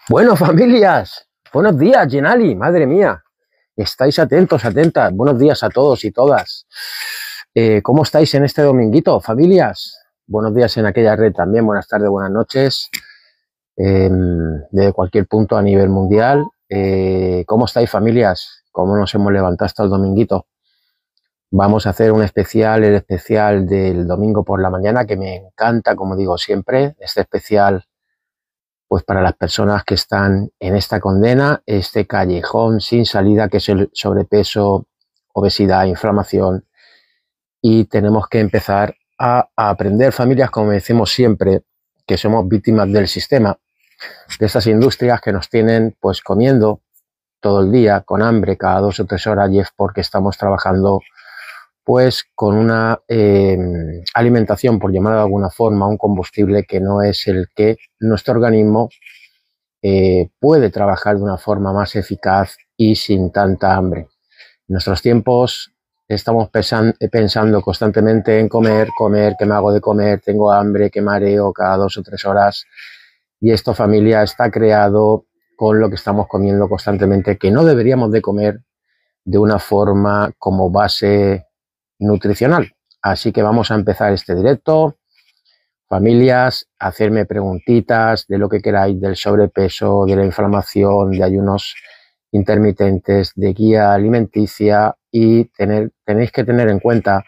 Bueno, familias, buenos días, Genali, madre mía. Estáis atentos, atentas. Buenos días a todos y todas. ¿Cómo estáis en este dominguito, familias? Buenos días en aquella red también, buenas tardes, buenas noches, de cualquier punto a nivel mundial. ¿Cómo estáis, familias? ¿Cómo nos hemos levantado hasta el dominguito? Vamos a hacer un especial, el especial del domingo por la mañana, que me encanta, como digo siempre, este especial pues para las personas que están en esta condena, este callejón sin salida que es el sobrepeso, obesidad, inflamación, y tenemos que empezar a aprender, familias, como decimos siempre, que somos víctimas del sistema, de estas industrias que nos tienen pues comiendo todo el día, con hambre, cada 2 o 3 horas, y es porque estamos trabajando pues con una alimentación, por llamarlo de alguna forma, un combustible que no es el que nuestro organismo puede trabajar de una forma más eficaz y sin tanta hambre. En nuestros tiempos estamos pensando constantemente en comer, qué me hago de comer, tengo hambre, qué mareo cada 2 o 3 horas. Y esto, familia, está creado con lo que estamos comiendo constantemente, que no deberíamos de comer de una forma como base nutricional. Así que vamos a empezar este directo. Familias, hacerme preguntitas de lo que queráis, del sobrepeso, de la inflamación, de ayunos intermitentes, de guía alimenticia, y tenéis que tener en cuenta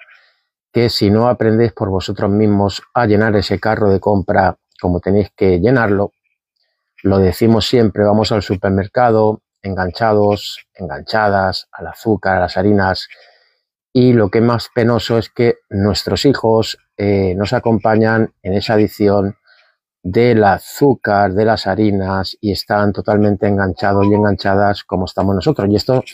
que si no aprendéis por vosotros mismos a llenar ese carro de compra como tenéis que llenarlo, lo decimos siempre, vamos al supermercado enganchados, enganchadas al azúcar, a las harinas, y lo que es más penoso es que nuestros hijos nos acompañan en esa adicción del azúcar, de las harinas, y están totalmente enganchados y enganchadas como estamos nosotros. Y esto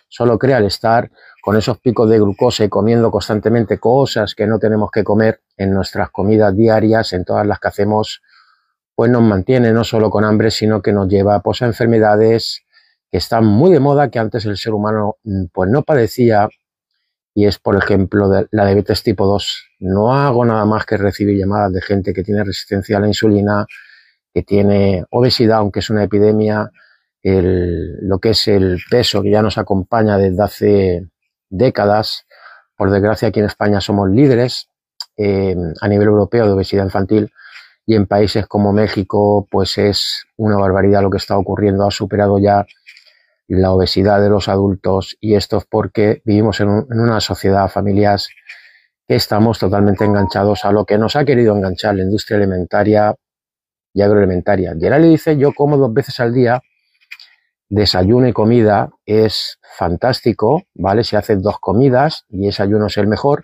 solo crea el estar con esos picos de glucosa y comiendo constantemente cosas que no tenemos que comer en nuestras comidas diarias, en todas las que hacemos, pues nos mantiene no solo con hambre, sino que nos lleva pues, a enfermedades que están muy de moda, que antes el ser humano pues no padecía, y es, por ejemplo, la diabetes tipo 2. No hago nada más que recibir llamadas de gente que tiene resistencia a la insulina, que tiene obesidad, aunque es una epidemia, lo que es el peso, que ya nos acompaña desde hace décadas. Por desgracia, aquí en España somos líderes a nivel europeo de obesidad infantil, y en países como México, pues es una barbaridad lo que está ocurriendo. Ha superado ya la obesidad de los adultos, y esto es porque vivimos en una sociedad, familias, que estamos totalmente enganchados a lo que nos ha querido enganchar la industria alimentaria y agroalimentaria. Gerard le dice, yo como 2 veces al día, desayuno y comida, es fantástico, ¿vale? Si haces 2 comidas y ese ayuno es el mejor,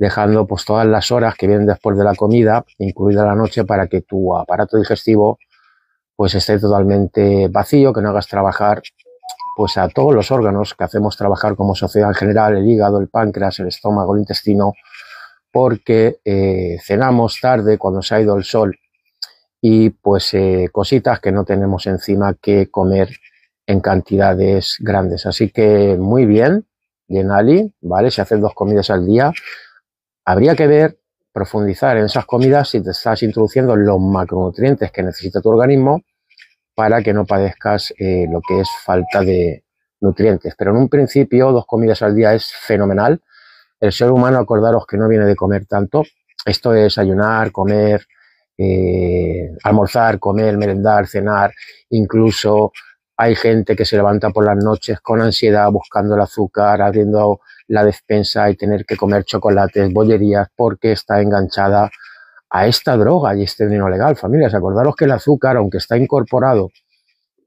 dejando pues todas las horas que vienen después de la comida, incluida la noche, para que tu aparato digestivo pues esté totalmente vacío, que no hagas trabajar pues a todos los órganos que hacemos trabajar como sociedad en general, el hígado, el páncreas, el estómago, el intestino, porque cenamos tarde cuando se ha ido el sol, y pues cositas que no tenemos encima que comer en cantidades grandes. Así que muy bien, Yenali, ¿vale? Si haces 2 comidas al día, habría que ver, profundizar en esas comidas si te estás introduciendo los macronutrientes que necesita tu organismo para que no padezcas lo que es falta de nutrientes. Pero en un principio 2 comidas al día es fenomenal. El ser humano, acordaros que no viene de comer tanto. Esto es ayunar, comer, almorzar, comer, merendar, cenar. Incluso hay gente que se levanta por las noches con ansiedad buscando el azúcar, abriendo la despensa y tener que comer chocolates, bollerías, porque está enganchada a esta droga y este dinero legal. Familias, acordaros que el azúcar, aunque está incorporado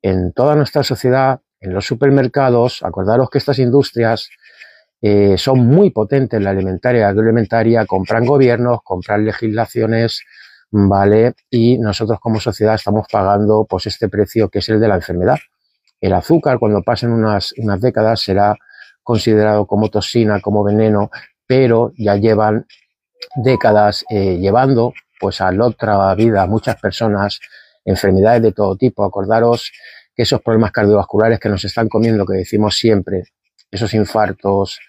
en toda nuestra sociedad, en los supermercados, acordaros que estas industrias son muy potentes en la alimentaria y agroalimentaria, compran gobiernos, compran legislaciones, ¿vale? Y nosotros como sociedad estamos pagando pues este precio, que es el de la enfermedad. El azúcar, cuando pasen unas décadas, será considerado como toxina, como veneno, pero ya llevan décadas llevando pues a la otra vida a muchas personas enfermedades de todo tipo. Acordaros que esos problemas cardiovasculares que nos están comiendo, que decimos siempre, esos infartos,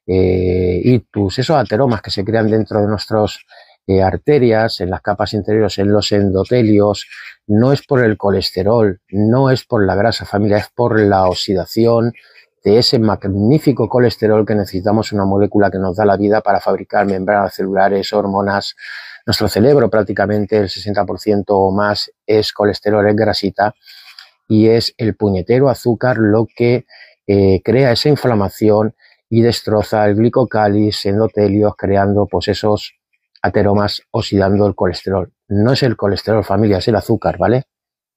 ictus, esos ateromas que se crean dentro de nuestros arterias, en las capas interiores, en los endotelios. No es por el colesterol, no es por la grasa, familia, es por la oxidación de ese magnífico colesterol que necesitamos, una molécula que nos da la vida para fabricar membranas celulares, hormonas. Nuestro cerebro prácticamente el 60% o más es colesterol, es grasita, y es el puñetero azúcar lo que crea esa inflamación y destroza el glicocális, endotelios, creando pues esos ateromas, oxidando el colesterol. No es el colesterol, familia, es el azúcar, ¿vale?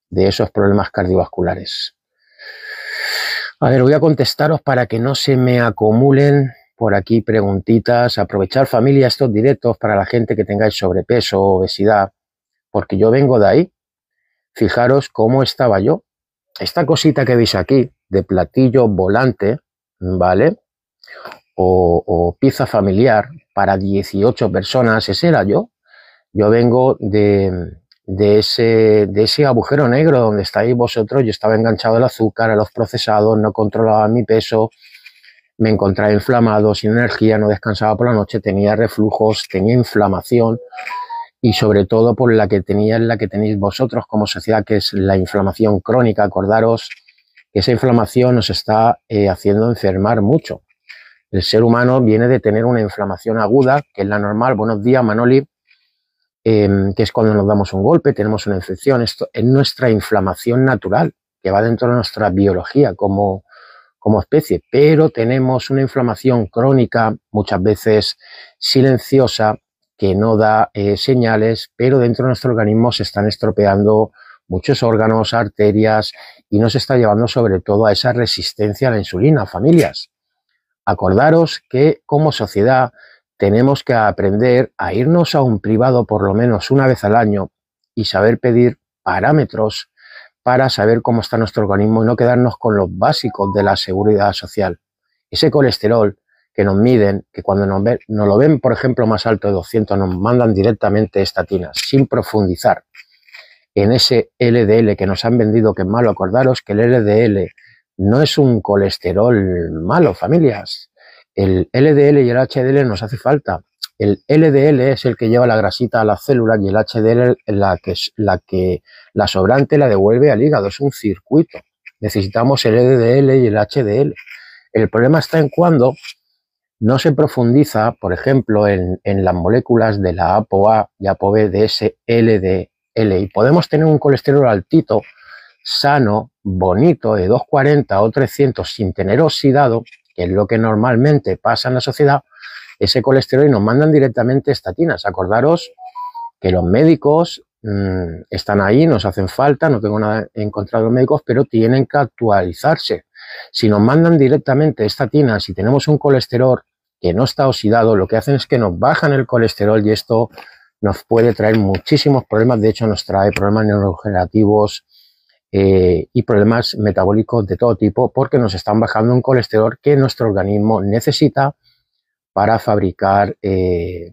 De esos problemas cardiovasculares. A ver, voy a contestaros para que no se me acumulen por aquí preguntitas. Aprovechar, familia, estos directos para la gente que tengáis sobrepeso o obesidad, porque yo vengo de ahí. Fijaros cómo estaba yo. Esta cosita que veis aquí, de platillo volante, ¿vale? O pizza familiar para 18 personas, ese era yo. Yo vengo de ese agujero negro donde estáis vosotros. Yo estaba enganchado al azúcar, a los procesados, no controlaba mi peso, me encontraba inflamado, sin energía, no descansaba por la noche, tenía reflujos, tenía inflamación, y sobre todo por la que tenéis vosotros como sociedad, que es la inflamación crónica. Acordaros que esa inflamación nos está haciendo enfermar mucho. El ser humano viene de tener una inflamación aguda, que es la normal. Buenos días, Manoli. Que es cuando nos damos un golpe, tenemos una infección. Esto es nuestra inflamación natural, que va dentro de nuestra biología como especie, pero tenemos una inflamación crónica, muchas veces silenciosa, que no da señales, pero dentro de nuestro organismo se están estropeando muchos órganos, arterias, y nos está llevando sobre todo a esa resistencia a la insulina, familias. Acordaros que como sociedad tenemos que aprender a irnos a un privado por lo menos una vez al año y saber pedir parámetros para saber cómo está nuestro organismo y no quedarnos con los básicos de la seguridad social. Ese colesterol que nos miden, que cuando nos lo ven, por ejemplo, más alto de 200, nos mandan directamente estatinas, sin profundizar en ese LDL que nos han vendido que es malo. Acordaros que el LDL no es un colesterol malo, familias. El LDL y el HDL nos hace falta. El LDL es el que lleva la grasita a las células y el HDL es la sobrante la devuelve al hígado. Es un circuito. Necesitamos el LDL y el HDL. El problema está en cuando no se profundiza, por ejemplo, en las moléculas de la ApoA y ApoB de ese LDL. Y podemos tener un colesterol altito, sano, bonito, de 240 o 300 sin tener oxidado, que es lo que normalmente pasa en la sociedad, ese colesterol, y nos mandan directamente estatinas. Acordaros que los médicos están ahí, nos hacen falta, no tengo nada en contra de los médicos, pero tienen que actualizarse. Si nos mandan directamente estatinas y tenemos un colesterol que no está oxidado, lo que hacen es que nos bajan el colesterol, y esto nos puede traer muchísimos problemas. De hecho, nos trae problemas neurodegenerativos y problemas metabólicos de todo tipo, porque nos están bajando un colesterol que nuestro organismo necesita para fabricar,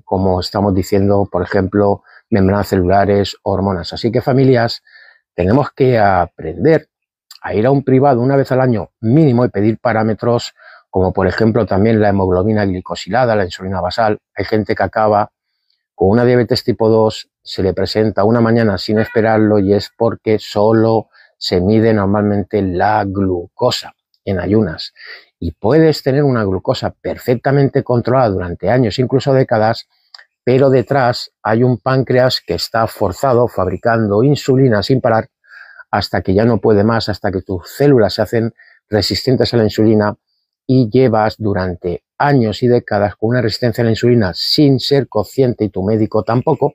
como estamos diciendo, por ejemplo, membranas celulares, hormonas. Así que, familias, tenemos que aprender a ir a un privado una vez al año mínimo y pedir parámetros como, por ejemplo, también la hemoglobina glicosilada, la insulina basal. Hay gente que acaba con una diabetes tipo 2, se le presenta una mañana sin esperarlo, y es porque solo se mide normalmente la glucosa en ayunas. Y puedes tener una glucosa perfectamente controlada durante años, incluso décadas, pero detrás hay un páncreas que está forzado, fabricando insulina sin parar, hasta que ya no puede más, hasta que tus células se hacen resistentes a la insulina, y llevas durante años y décadas con una resistencia a la insulina sin ser consciente, y tu médico tampoco,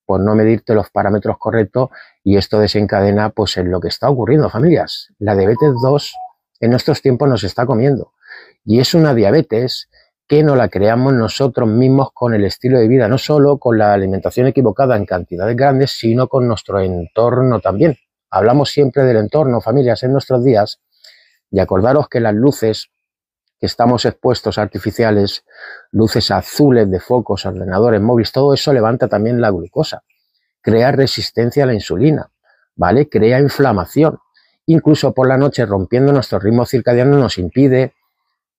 por no medirte los parámetros correctos, y esto desencadena pues en lo que está ocurriendo, familias. La diabetes 2 en nuestros tiempos nos está comiendo, y es una diabetes que no la creamos nosotros mismos con el estilo de vida, no solo con la alimentación equivocada en cantidades grandes, sino con nuestro entorno también. Hablamos siempre del entorno, familias, en nuestros días, y acordaros que las luces que estamos expuestos, artificiales, luces azules de focos, ordenadores, móviles, todo eso levanta también la glucosa, crea resistencia a la insulina, ¿vale? Crea inflamación. Incluso por la noche, rompiendo nuestro ritmo circadiano, nos impide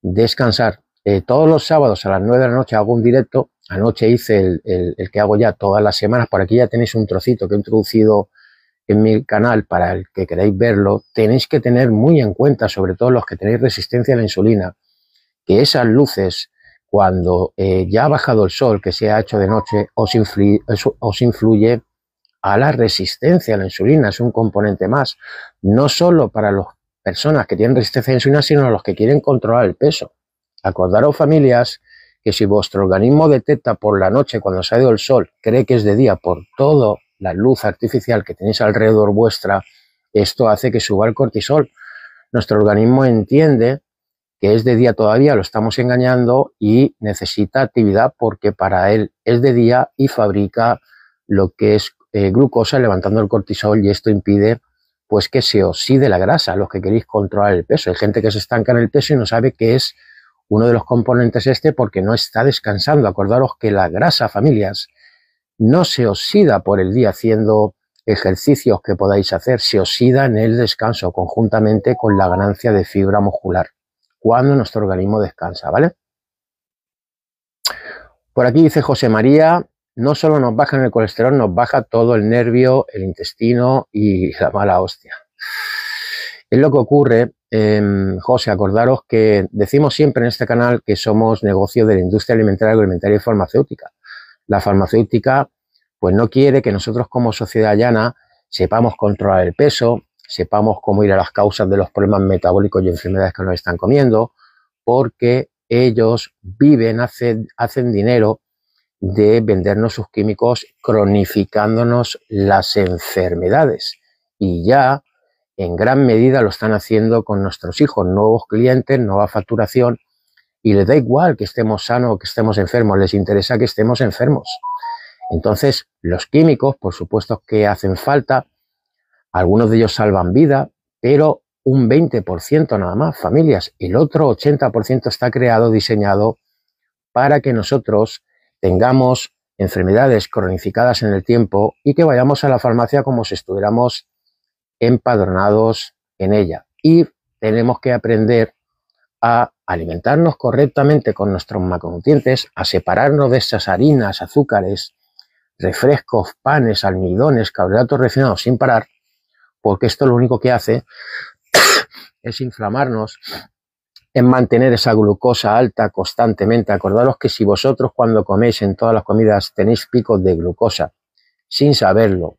descansar. Todos los sábados a las 9 de la noche hago un directo anoche hice el que hago ya todas las semanas. Por aquí ya tenéis un trocito que he introducido en mi canal para el que queráis verlo. Tenéis que tener muy en cuenta, sobre todo los que tenéis resistencia a la insulina, que esas luces, cuando ya ha bajado el sol, que se ha hecho de noche, os influye a la resistencia a la insulina. Es un componente más, no solo para las personas que tienen resistencia a la insulina, sino los que quieren controlar el peso. Acordaros, familias, que si vuestro organismo detecta por la noche, cuando se ha ido el sol, cree que es de día por toda la luz artificial que tenéis alrededor vuestra, esto hace que suba el cortisol. Nuestro organismo entiende que es de día todavía, lo estamos engañando y necesita actividad porque para él es de día y fabrica lo que es glucosa levantando el cortisol, y esto impide pues que se oxide la grasa, los que queréis controlar el peso. Hay gente que se estanca en el peso y no sabe que es uno de los componentes porque no está descansando. Acordaros que la grasa, familias, no se oxida por el día haciendo ejercicios que podáis hacer, se oxida en el descanso conjuntamente con la ganancia de fibra muscular cuando nuestro organismo descansa, ¿vale? Por aquí dice José María, no solo nos baja el colesterol, nos baja todo el nervio, el intestino y la mala hostia. Es lo que ocurre, José, acordaros que decimos siempre en este canal que somos negocio de la industria alimentaria, agroalimentaria y farmacéutica. La farmacéutica pues no quiere que nosotros como sociedad llana sepamos controlar el peso, sepamos cómo ir a las causas de los problemas metabólicos y enfermedades que nos están comiendo, porque ellos viven, hacen dinero de vendernos sus químicos, cronificándonos las enfermedades. Y ya en gran medida lo están haciendo con nuestros hijos, nuevos clientes, nueva facturación, y les da igual que estemos sanos o que estemos enfermos, les interesa que estemos enfermos. Entonces, los químicos, por supuesto que hacen falta, algunos de ellos salvan vida, pero un 20% nada más, familias. El otro 80% está creado, diseñado para que nosotros tengamos enfermedades cronificadas en el tiempo y que vayamos a la farmacia como si estuviéramos empadronados en ella. Y tenemos que aprender a alimentarnos correctamente con nuestros macronutrientes, a separarnos de esas harinas, azúcares, refrescos, panes, almidones, carbohidratos refinados sin parar, porque esto lo único que hace es inflamarnos, en mantener esa glucosa alta constantemente. Acordaros que si vosotros cuando coméis en todas las comidas tenéis picos de glucosa sin saberlo,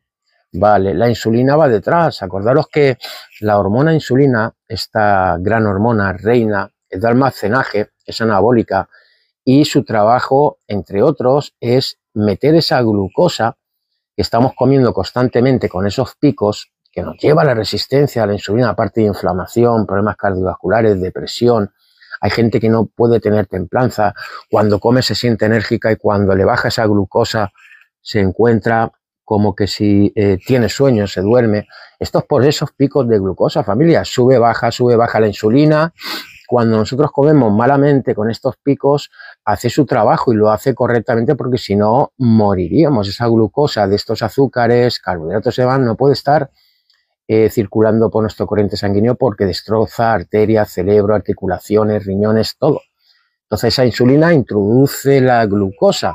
vale, la insulina va detrás. Acordaros que la hormona insulina, esta gran hormona reina, es de almacenaje, es anabólica, y su trabajo, entre otros, es meter esa glucosa que estamos comiendo constantemente con esos picos, que nos lleva a la resistencia a la insulina, aparte de inflamación, problemas cardiovasculares, depresión. Hay gente que no puede tener templanza, cuando come se siente enérgica y cuando le baja esa glucosa se encuentra como que si tiene sueño, se duerme. Esto es por esos picos de glucosa, familia. Sube, baja la insulina. Cuando nosotros comemos malamente con estos picos, hace su trabajo y lo hace correctamente, porque si no, moriríamos. Esa glucosa de estos azúcares, carbohidratos se van, no puede estar circulando por nuestro corriente sanguíneo porque destroza arterias, cerebro, articulaciones, riñones, todo. Entonces esa insulina introduce la glucosa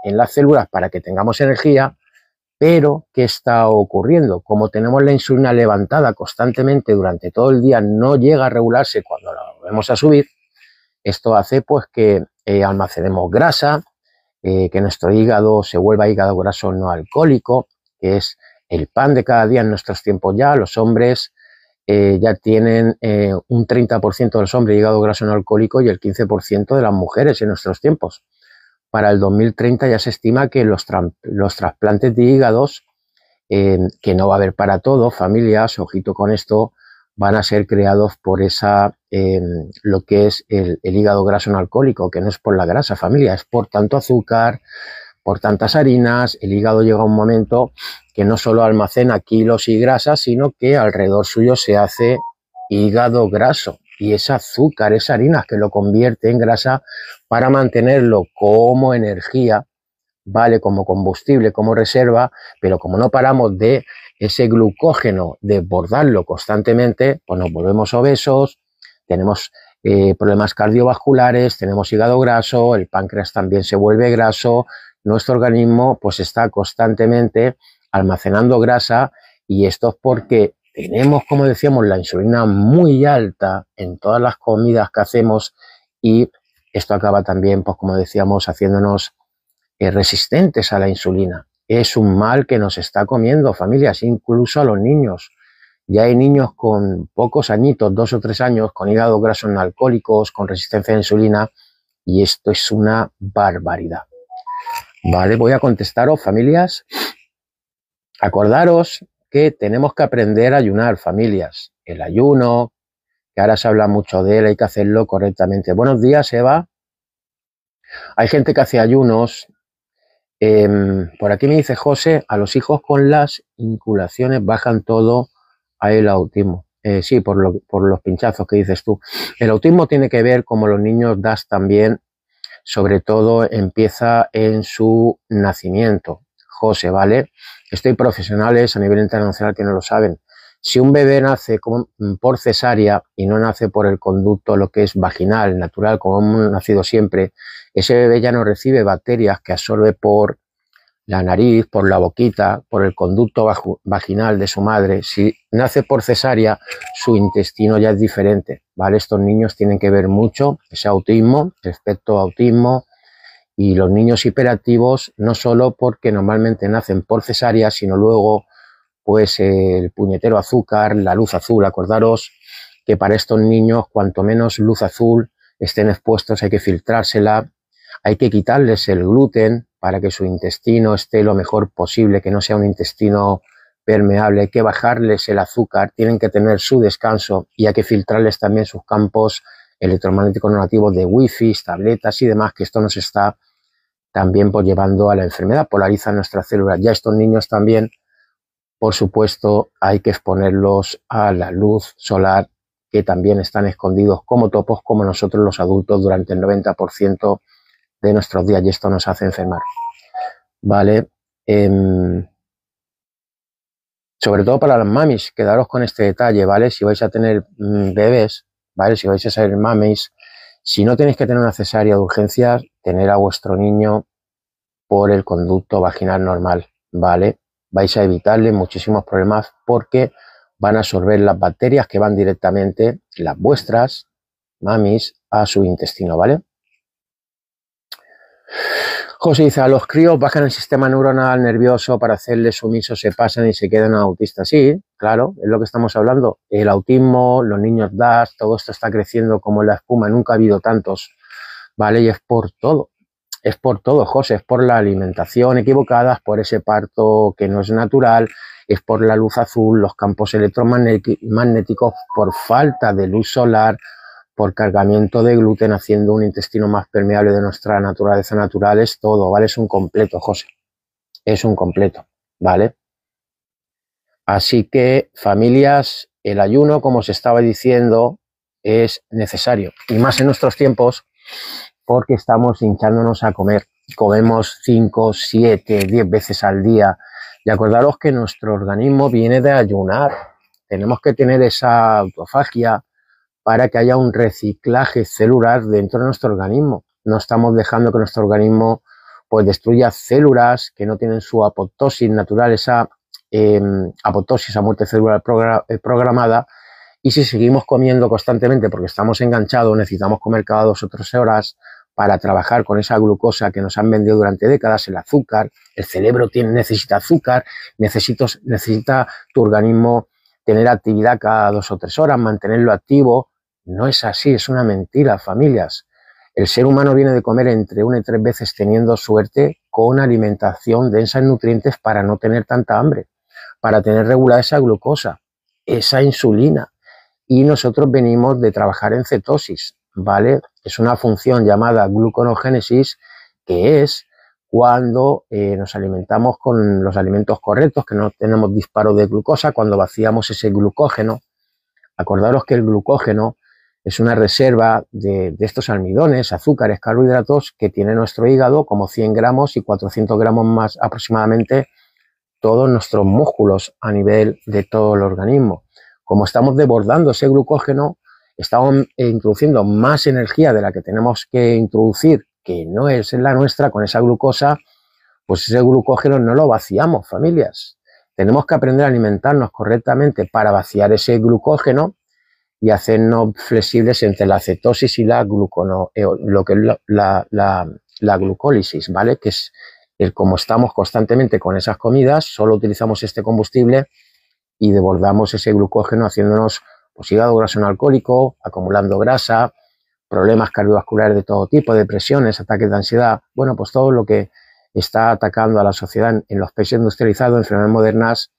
en las células para que tengamos energía, pero ¿qué está ocurriendo? Como tenemos la insulina levantada constantemente durante todo el día, no llega a regularse cuando la volvemos a subir. Esto hace pues que almacenemos grasa, que nuestro hígado se vuelva hígado graso no alcohólico, que es el pan de cada día en nuestros tiempos ya. Los hombres ya tienen un 30% de los hombres hígado graso no alcohólico y el 15% de las mujeres en nuestros tiempos. Para el 2030 ya se estima que los trasplantes de hígados, que no va a haber para todos, familias, ojito con esto, van a ser creados por lo que es el hígado graso no alcohólico, que no es por la grasa, familia, es por tanto azúcar, por tantas harinas. El hígado llega a un momento que no solo almacena kilos y grasas, sino que alrededor suyo se hace hígado graso. Y es azúcar, es harinas que lo convierte en grasa para mantenerlo como energía, vale, como combustible, como reserva, pero como no paramos de ese glucógeno desbordarlo constantemente, pues nos volvemos obesos, tenemos problemas cardiovasculares, tenemos hígado graso, el páncreas también se vuelve graso, nuestro organismo pues está constantemente almacenando grasa y esto es porque tenemos, como decíamos, la insulina muy alta en todas las comidas que hacemos y esto acaba también, pues como decíamos, haciéndonos resistentes a la insulina. Es un mal que nos está comiendo, familias, incluso a los niños. Ya hay niños con pocos añitos, 2 o 3 años, con hígado graso no alcohólicos, con resistencia a la insulina, y esto es una barbaridad. Vale, voy a contestaros, familias. Acordaros que tenemos que aprender a ayunar, familias. El ayuno, que ahora se habla mucho de él, hay que hacerlo correctamente. Buenos días, Eva. Hay gente que hace ayunos. Por aquí me dice José, a los hijos con las inculaciones bajan todo a el autismo. Sí, por los pinchazos que dices tú. El autismo tiene que ver, como los niños DAS también, sobre todo empieza en su nacimiento. José, ¿vale? Esto hay profesionales a nivel internacional que no lo saben. Si un bebé nace por cesárea y no nace por el conducto, lo que es vaginal, natural, como hemos nacido siempre, ese bebé ya no recibe bacterias que absorbe por la nariz, por la boquita, por el conducto vaginal de su madre. Si nace por cesárea, su intestino ya es diferente, ¿vale? Estos niños tienen que ver mucho ese autismo, respecto a autismo, y los niños hiperactivos no solo porque normalmente nacen por cesárea, sino luego pues el puñetero azúcar, la luz azul. Acordaros que para estos niños cuanto menos luz azul estén expuestos hay que filtrársela, hay que quitarles el gluten para que su intestino esté lo mejor posible, que no sea un intestino permeable, hay que bajarles el azúcar, tienen que tener su descanso y hay que filtrarles también sus campos electromagnéticos negativos de wifi, tabletas y demás, que esto nos está también pues llevando a la enfermedad, polariza nuestras células. Ya estos niños también, por supuesto, hay que exponerlos a la luz solar, que también están escondidos como topos, como nosotros los adultos durante el 90% de nuestros días, y esto nos hace enfermar. Vale. Sobre todo para las mamis, quedaros con este detalle, ¿vale? Si vais a tener bebés, ¿vale? Si vais a ser mamis, si no tenéis que tener una cesárea de urgencias, tener a vuestro niño por el conducto vaginal normal, ¿vale? Vais a evitarle muchísimos problemas porque van a absorber las bacterias que van directamente, las vuestras, mamis, a su intestino, ¿vale? José dice, a los críos bajan el sistema neuronal nervioso para hacerles sumisos, se pasan y se quedan autistas. Sí, claro, es lo que estamos hablando. El autismo, los niños DAS, todo esto está creciendo como la espuma, nunca ha habido tantos, ¿vale? Y es por todo, José, es por la alimentación equivocada, por ese parto que no es natural, es por la luz azul, los campos electromagnéticos, por falta de luz solar, por cargamiento de gluten, haciendo un intestino más permeable de nuestra naturaleza natural. Es todo, ¿vale? Es un completo, José. Es un completo, ¿vale? Así que, familias, el ayuno, como os estaba diciendo, es necesario. Y más en nuestros tiempos, porque estamos hinchándonos a comer. Comemos 5, 7, 10 veces al día. Y acordaros que nuestro organismo viene de ayunar. Tenemos que tener esa autofagia para que haya un reciclaje celular dentro de nuestro organismo. No estamos dejando que nuestro organismo pues destruya células que no tienen su apoptosis natural, esa apoptosis, a muerte celular programada, y si seguimos comiendo constantemente porque estamos enganchados, necesitamos comer cada 2 o 3 horas para trabajar con esa glucosa que nos han vendido durante décadas, el azúcar, el cerebro necesita azúcar, necesita tu organismo tener actividad cada 2 o 3 horas, mantenerlo activo. No es así, es una mentira, familias. El ser humano viene de comer entre 1 y 3 veces teniendo suerte, con alimentación densa en nutrientes para no tener tanta hambre, para tener regulada esa glucosa, esa insulina. Y nosotros venimos de trabajar en cetosis, ¿vale? Es una función llamada gluconogénesis, que es cuando nos alimentamos con los alimentos correctos, que no tenemos disparo de glucosa, cuando vaciamos ese glucógeno. Acordaros que el glucógeno es una reserva de estos almidones, azúcares, carbohidratos que tiene nuestro hígado, como 100 gramos y 400 gramos más aproximadamente todos nuestros músculos a nivel de todo el organismo. Como estamos desbordando ese glucógeno, estamos introduciendo más energía de la que tenemos que introducir, que no es la nuestra, con esa glucosa, pues ese glucógeno no lo vaciamos, familias. Tenemos que aprender a alimentarnos correctamente para vaciar ese glucógeno y hacernos flexibles entre la cetosis y la lo que es la glucólisis, ¿vale? Que es como estamos constantemente con esas comidas, solo utilizamos este combustible y desbordamos ese glucógeno haciéndonos pues, hígado graso no alcohólico, acumulando grasa, problemas cardiovasculares de todo tipo, depresiones, ataques de ansiedad, bueno, pues todo lo que está atacando a la sociedad en los países industrializados, enfermedades modernas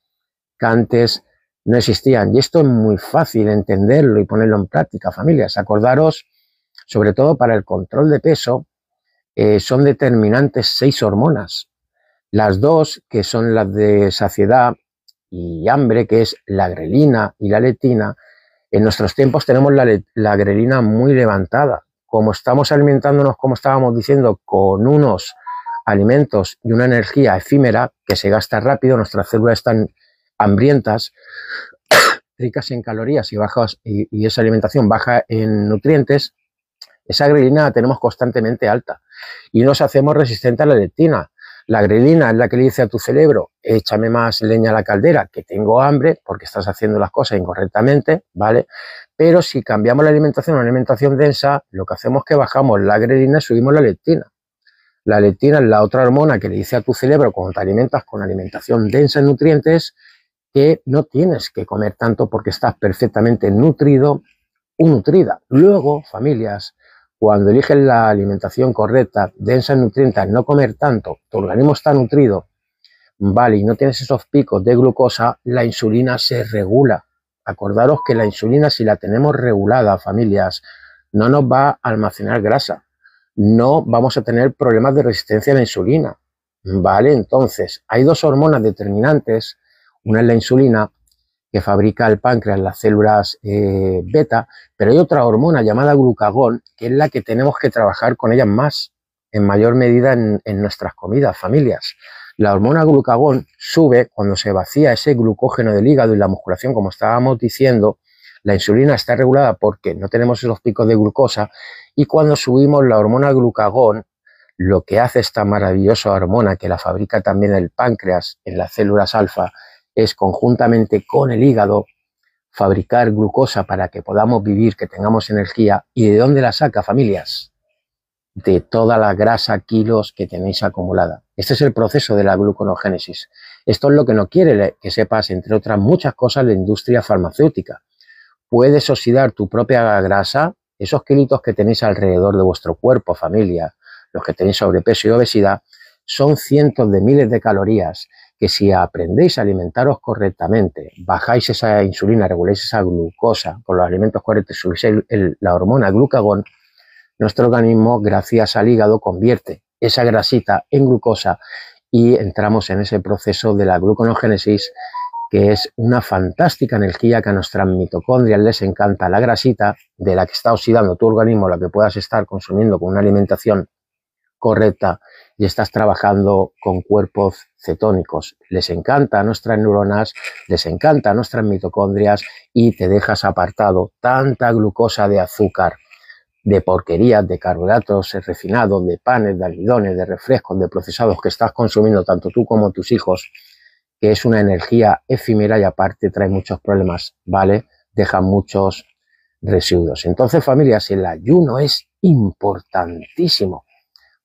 que antes no existían. Y esto es muy fácil entenderlo y ponerlo en práctica, familias. Acordaros, sobre todo para el control de peso, son determinantes 6 hormonas. Las 2, que son las de saciedad y hambre, que es la grelina y la leptina. En nuestros tiempos tenemos la grelina muy levantada. Como estamos alimentándonos, como estábamos diciendo, con unos alimentos y una energía efímera que se gasta rápido, nuestras células están hambrientas, ricas en calorías y esa alimentación baja en nutrientes, esa grelina la tenemos constantemente alta y nos hacemos resistentes a la leptina. La grelina es la que le dice a tu cerebro, échame más leña a la caldera, que tengo hambre, porque estás haciendo las cosas incorrectamente, ¿vale? Pero si cambiamos la alimentación a una alimentación densa, lo que hacemos es que bajamos la grelina y subimos la leptina. La leptina es la otra hormona que le dice a tu cerebro, cuando te alimentas con alimentación densa en nutrientes, que no tienes que comer tanto porque estás perfectamente nutrido o nutrida. Luego, familias, cuando eliges la alimentación correcta, densa en nutrientes, no comer tanto, tu organismo está nutrido, vale, y no tienes esos picos de glucosa, la insulina se regula. Acordaros que la insulina, si la tenemos regulada, familias, no nos va a almacenar grasa. No vamos a tener problemas de resistencia a la insulina, ¿vale? Entonces, hay 2 hormonas determinantes, una es la insulina, que fabrica el páncreas, las células beta, pero hay otra hormona llamada glucagón, que es la que tenemos que trabajar con ellas más, en mayor medida en nuestras comidas, familias. La hormona glucagón sube cuando se vacía ese glucógeno del hígado y la musculación, como estábamos diciendo. La insulina está regulada porque no tenemos esos picos de glucosa, y cuando subimos la hormona glucagón, lo que hace esta maravillosa hormona, que la fabrica también el páncreas en las células alfa, es conjuntamente con el hígado fabricar glucosa para que podamos vivir, que tengamos energía. ¿Y de dónde la saca, familias? De toda la grasa, kilos que tenéis acumulada. Este es el proceso de la gluconogénesis. Esto es lo que no quiere que sepas, entre otras muchas cosas, la industria farmacéutica. Puedes oxidar tu propia grasa, esos kilitos que tenéis alrededor de vuestro cuerpo, familia, los que tenéis sobrepeso y obesidad, son cientos de miles de calorías que si aprendéis a alimentaros correctamente, bajáis esa insulina, reguláis esa glucosa con los alimentos correctos, subís la hormona glucagón, nuestro organismo, gracias al hígado, convierte esa grasita en glucosa y entramos en ese proceso de la gluconogénesis, que es una fantástica energía que a nuestras mitocondrias les encanta, la grasita de la que está oxidando tu organismo, la que puedas estar consumiendo con una alimentación correcta y estás trabajando con cuerpos cetónicos. Les encanta a nuestras neuronas, les encanta a nuestras mitocondrias y te dejas apartado tanta glucosa de azúcar, de porquerías, de carbohidratos refinados, de panes, de almidones, de refrescos, de procesados que estás consumiendo tanto tú como tus hijos, que es una energía efímera y aparte trae muchos problemas, ¿vale? Deja muchos residuos. Entonces, familias, el ayuno es importantísimo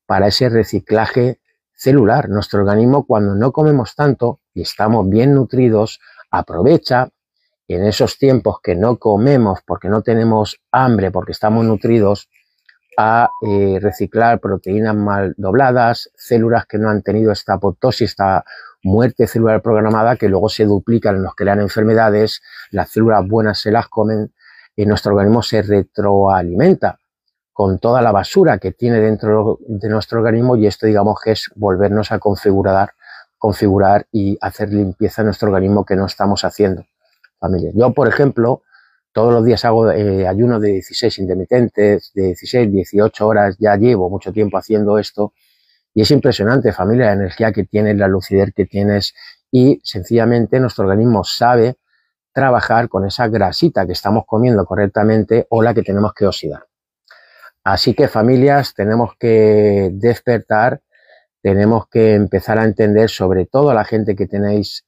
para ese reciclaje celular. Nuestro organismo, cuando no comemos tanto y estamos bien nutridos, aprovecha en esos tiempos que no comemos porque no tenemos hambre, porque estamos nutridos, a reciclar proteínas mal dobladas, células que no han tenido esta apoptosis, esta muerte celular programada, que luego se duplican, nos crean enfermedades, las células buenas se las comen y nuestro organismo se retroalimenta con toda la basura que tiene dentro de nuestro organismo, y esto digamos que es volvernos a configurar y hacer limpieza en nuestro organismo, que no estamos haciendo, familia. Yo, por ejemplo, todos los días hago ayuno de 16 intermitentes, de 16, 18 horas, ya llevo mucho tiempo haciendo esto, y es impresionante, familia, la energía que tienes, la lucidez que tienes, y sencillamente nuestro organismo sabe trabajar con esa grasita que estamos comiendo correctamente o la que tenemos que oxidar. Así que, familias, tenemos que despertar, tenemos que empezar a entender, sobre todo a la gente que tenéis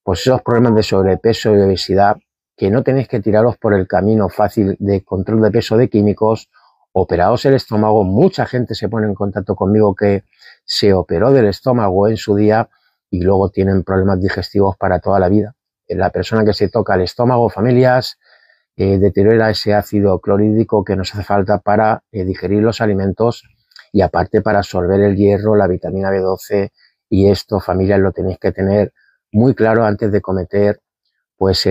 pues esos problemas de sobrepeso y obesidad, que no tenéis que tiraros por el camino fácil de control de peso de químicos, operaos el estómago. Mucha gente se pone en contacto conmigo que se operó del estómago en su día y luego tienen problemas digestivos para toda la vida. La persona que se toca el estómago, familias, deteriora ese ácido clorhídrico que nos hace falta para digerir los alimentos y aparte para absorber el hierro, la vitamina B12, y esto, familias, lo tenéis que tener muy claro antes de cometer pues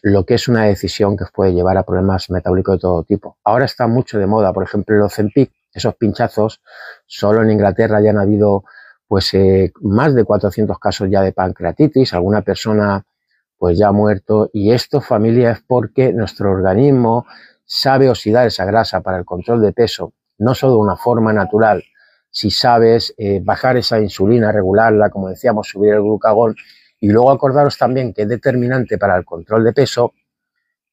lo que es una decisión que os puede llevar a problemas metabólicos de todo tipo. Ahora está mucho de moda, por ejemplo, los Ozempic, esos pinchazos. Solo en Inglaterra ya han habido pues más de 400 casos ya de pancreatitis, alguna persona pues ya ha muerto, y esto, familia, es porque nuestro organismo sabe oxidar esa grasa para el control de peso, no solo de una forma natural. Si sabes bajar esa insulina, regularla, como decíamos, subir el glucagón. Y luego acordaros también que es determinante para el control de peso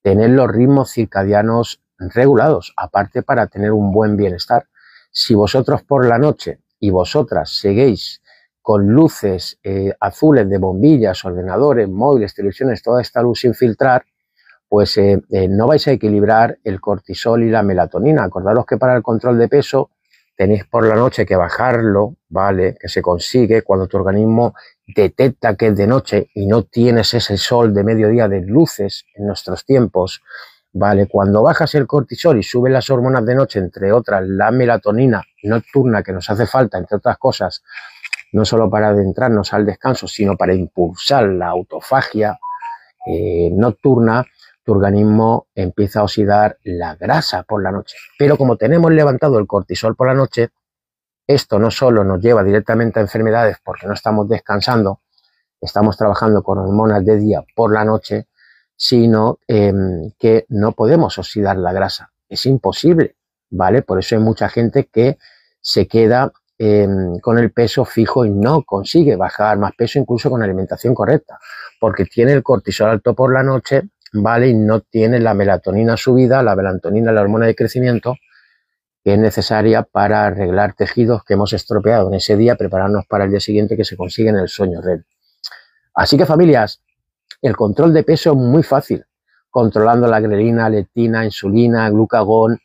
tener los ritmos circadianos regulados, aparte para tener un buen bienestar. Si vosotros por la noche y vosotras seguís con luces azules de bombillas, ordenadores, móviles, televisiones, toda esta luz sin filtrar, pues no vais a equilibrar el cortisol y la melatonina. Acordaros que para el control de peso tenéis por la noche que bajarlo, ¿vale? Que se consigue cuando tu organismo detecta que es de noche y no tienes ese sol de mediodía de luces en nuestros tiempos, ¿vale? Cuando bajas el cortisol y suben las hormonas de noche, entre otras la melatonina nocturna que nos hace falta, entre otras cosas, no solo para adentrarnos al descanso, sino para impulsar la autofagia nocturna, tu organismo empieza a oxidar la grasa por la noche. Pero como tenemos levantado el cortisol por la noche, esto no solo nos lleva directamente a enfermedades porque no estamos descansando, estamos trabajando con hormonas de día por la noche, sino que no podemos oxidar la grasa. Es imposible, ¿vale? Por eso hay mucha gente que se queda con el peso fijo y no consigue bajar más peso, incluso con alimentación correcta, porque tiene el cortisol alto por la noche, ¿vale? Y no tiene la melatonina subida, la melatonina, la hormona de crecimiento, que es necesaria para arreglar tejidos que hemos estropeado en ese día, prepararnos para el día siguiente, que se consigue en el sueño REM. Así que, familias, el control de peso es muy fácil, controlando la grelina, leptina, insulina, glucagón,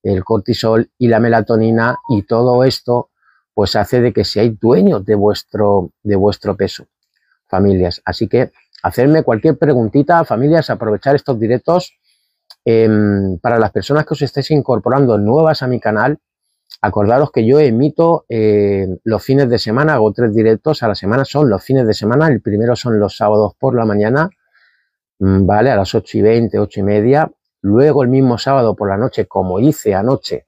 el cortisol y la melatonina, y todo esto pues hace de que seáis dueños de vuestro peso, familias. Así que hacerme cualquier preguntita, familias, aprovechar estos directos. Para las personas que os estéis incorporando nuevas a mi canal, acordaros que yo emito los fines de semana, hago 3 directos a la semana, son los fines de semana. El primero son los sábados por la mañana, ¿vale? A las 8:20, 8:30. Luego el mismo sábado por la noche, como hice anoche,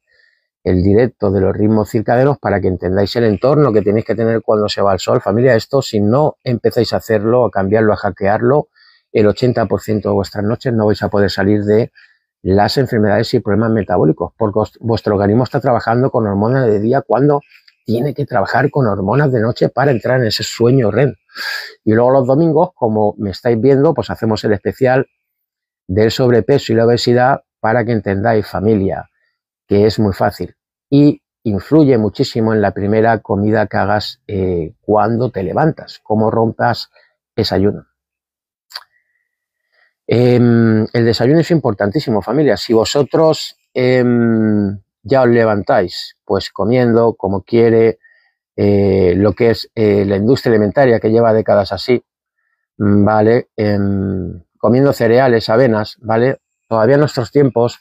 el directo de los ritmos circadianos, para que entendáis el entorno que tenéis que tener cuando se va el sol. Familia, esto, si no empezáis a hacerlo, a cambiarlo, a hackearlo, el 80% de vuestras noches no vais a poder salir de las enfermedades y problemas metabólicos, porque vuestro organismo está trabajando con hormonas de día cuando tiene que trabajar con hormonas de noche para entrar en ese sueño REM. Y luego los domingos, como me estáis viendo, pues hacemos el especial del sobrepeso y la obesidad, para que entendáis, familia, que es muy fácil y influye muchísimo en la primera comida que hagas cuando te levantas, cómo rompas ese ayuno. El desayuno es importantísimo, familia. Si vosotros ya os levantáis pues comiendo como quiere lo que es la industria alimentaria, que lleva décadas así, ¿vale? Comiendo cereales, avenas, ¿vale? Todavía en nuestros tiempos,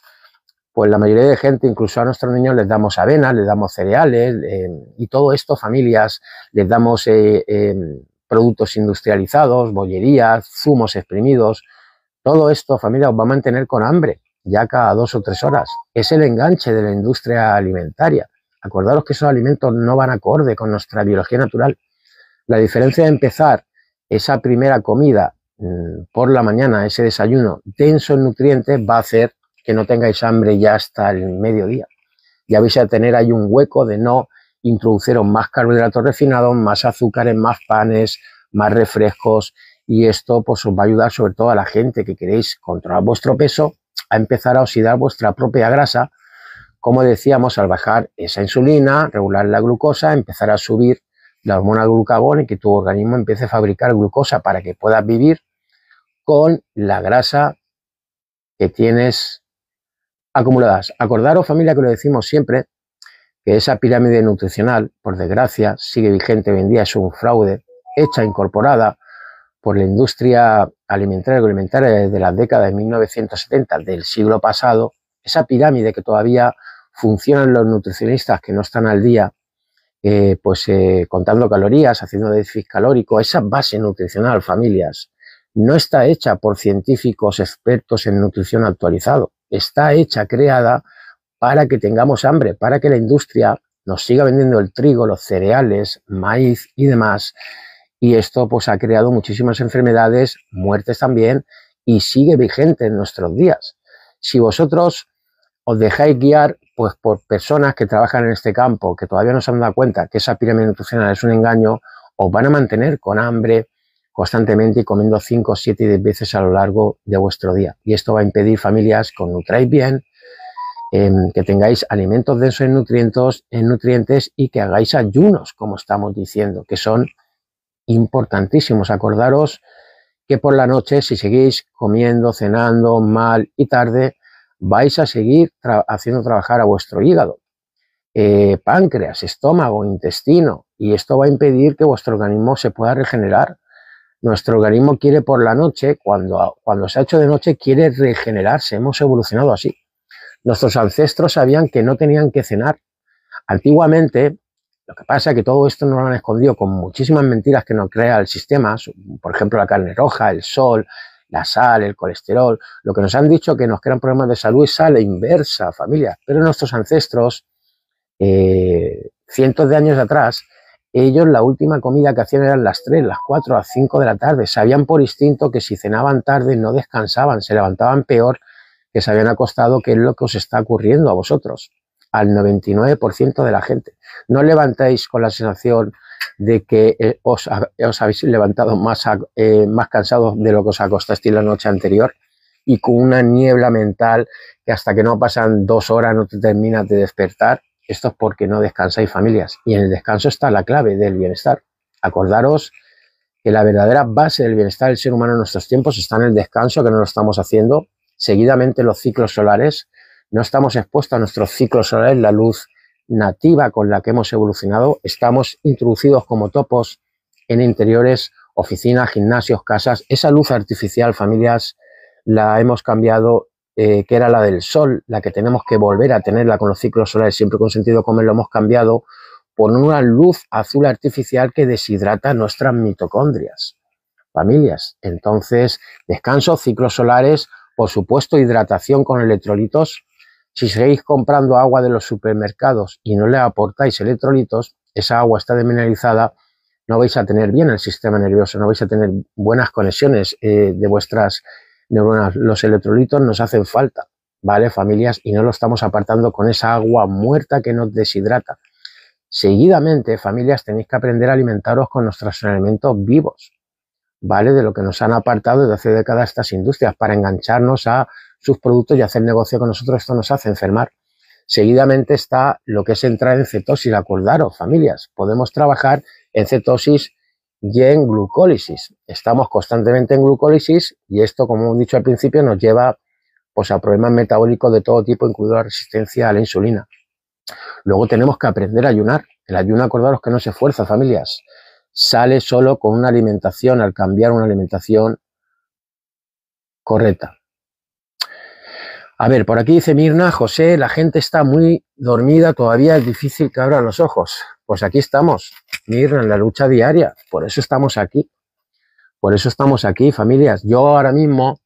pues la mayoría de gente, incluso a nuestros niños, les damos avena, les damos cereales y todo esto, familias, les damos productos industrializados, bollerías, zumos exprimidos. Todo esto, familia, os va a mantener con hambre ya cada 2 o 3 horas. Es el enganche de la industria alimentaria. Acordaros que esos alimentos no van acorde con nuestra biología natural. La diferencia de empezar esa primera comida por la mañana, ese desayuno denso en nutrientes, va a hacer que no tengáis hambre ya hasta el mediodía. Ya vais a tener ahí un hueco de no introduciros más carbohidratos refinados, más azúcares, más panes, más refrescos, y esto pues os va a ayudar sobre todo a la gente que queréis controlar vuestro peso a empezar a oxidar vuestra propia grasa, como decíamos, al bajar esa insulina, regular la glucosa, empezar a subir la hormona glucagón y que tu organismo empiece a fabricar glucosa para que puedas vivir con la grasa que tienes acumuladas. Acordaros, familia, que lo decimos siempre, que esa pirámide nutricional, por desgracia, sigue vigente hoy en día, es un fraude, hecha, incorporada por la industria alimentaria y agroalimentaria desde las décadas de 1970 del siglo pasado. Esa pirámide que todavía funcionan los nutricionistas que no están al día, contando calorías, haciendo déficit calórico, esa base nutricional, familias, no está hecha por científicos expertos en nutrición actualizado, está hecha, creada para que tengamos hambre, para que la industria nos siga vendiendo el trigo, los cereales, maíz y demás, y esto pues ha creado muchísimas enfermedades, muertes también, y sigue vigente en nuestros días. Si vosotros os dejáis guiar pues por personas que trabajan en este campo, que todavía no se han dado cuenta que esa pirámide nutricional es un engaño, os van a mantener con hambre constantemente y comiendo 5, 7 y 10 veces a lo largo de vuestro día. Y esto va a impedir, familias, que os nutráis bien, que tengáis alimentos densos en nutrientes y que hagáis ayunos, como estamos diciendo, que son importantísimos. Acordaros que por la noche, si seguís comiendo, cenando mal y tarde, vais a seguir haciendo trabajar a vuestro hígado, páncreas, estómago, intestino, y esto va a impedir que vuestro organismo se pueda regenerar. Nuestro organismo quiere por la noche, cuando se ha hecho de noche, quiere regenerarse. Hemos evolucionado así. Nuestros ancestros sabían que no tenían que cenar. Antiguamente, lo que pasa es que todo esto nos lo han escondido con muchísimas mentiras que nos crea el sistema, por ejemplo, la carne roja, el sol, la sal, el colesterol. Lo que nos han dicho que nos crean problemas de salud es a la inversa, familia. Pero nuestros ancestros, cientos de años atrás, ellos la última comida que hacían eran las 3, las 4, las 5 de la tarde. Sabían por instinto que si cenaban tarde no descansaban, se levantaban peor, que se habían acostado, que es lo que os está ocurriendo a vosotros, al 99% de la gente. No levantáis con la sensación de que os habéis levantado más cansados de lo que os acostasteis la noche anterior y con una niebla mental que hasta que no pasan 2 horas no te terminas de despertar. Esto es porque no descansáis, familias, y en el descanso está la clave del bienestar. Acordaros que la verdadera base del bienestar del ser humano en nuestros tiempos está en el descanso, que no lo estamos haciendo. Seguidamente los ciclos solares, no estamos expuestos a nuestros ciclos solares, la luz nativa con la que hemos evolucionado. Estamos introducidos como topos en interiores, oficinas, gimnasios, casas. Esa luz artificial, familias, la hemos cambiado, que era la del sol, la que tenemos que volver a tenerla con los ciclos solares, siempre con sentido común, lo hemos cambiado por una luz azul artificial que deshidrata nuestras mitocondrias, familias. Entonces, descanso, ciclos solares, por supuesto, hidratación con electrolitos. Si seguís comprando agua de los supermercados y no le aportáis electrolitos, esa agua está demineralizada, no vais a tener bien el sistema nervioso, no vais a tener buenas conexiones de vuestras neuronas. Los electrolitos nos hacen falta, ¿vale, familias? Y no lo estamos apartando con esa agua muerta que nos deshidrata. Seguidamente, familias, tenéis que aprender a alimentaros con nuestros alimentos vivos, ¿vale? De lo que nos han apartado desde hace décadas estas industrias para engancharnos a sus productos y hacer negocio con nosotros. Esto nos hace enfermar. Seguidamente está lo que es entrar en cetosis. Acordaros, familias, podemos trabajar en cetosis y en glucólisis. Estamos constantemente en glucólisis y esto, como hemos dicho al principio, nos lleva pues, a problemas metabólicos de todo tipo, incluido la resistencia a la insulina. Luego tenemos que aprender a ayunar. El ayuno, acordaros que no se fuerza, familias. Sale solo con una alimentación, al cambiar una alimentación correcta. A ver, por aquí dice Mirna, José, la gente está muy dormida, todavía es difícil que abran los ojos. Pues aquí estamos, Mirna, en la lucha diaria. Por eso estamos aquí. Por eso estamos aquí, familias. Yo ahora mismo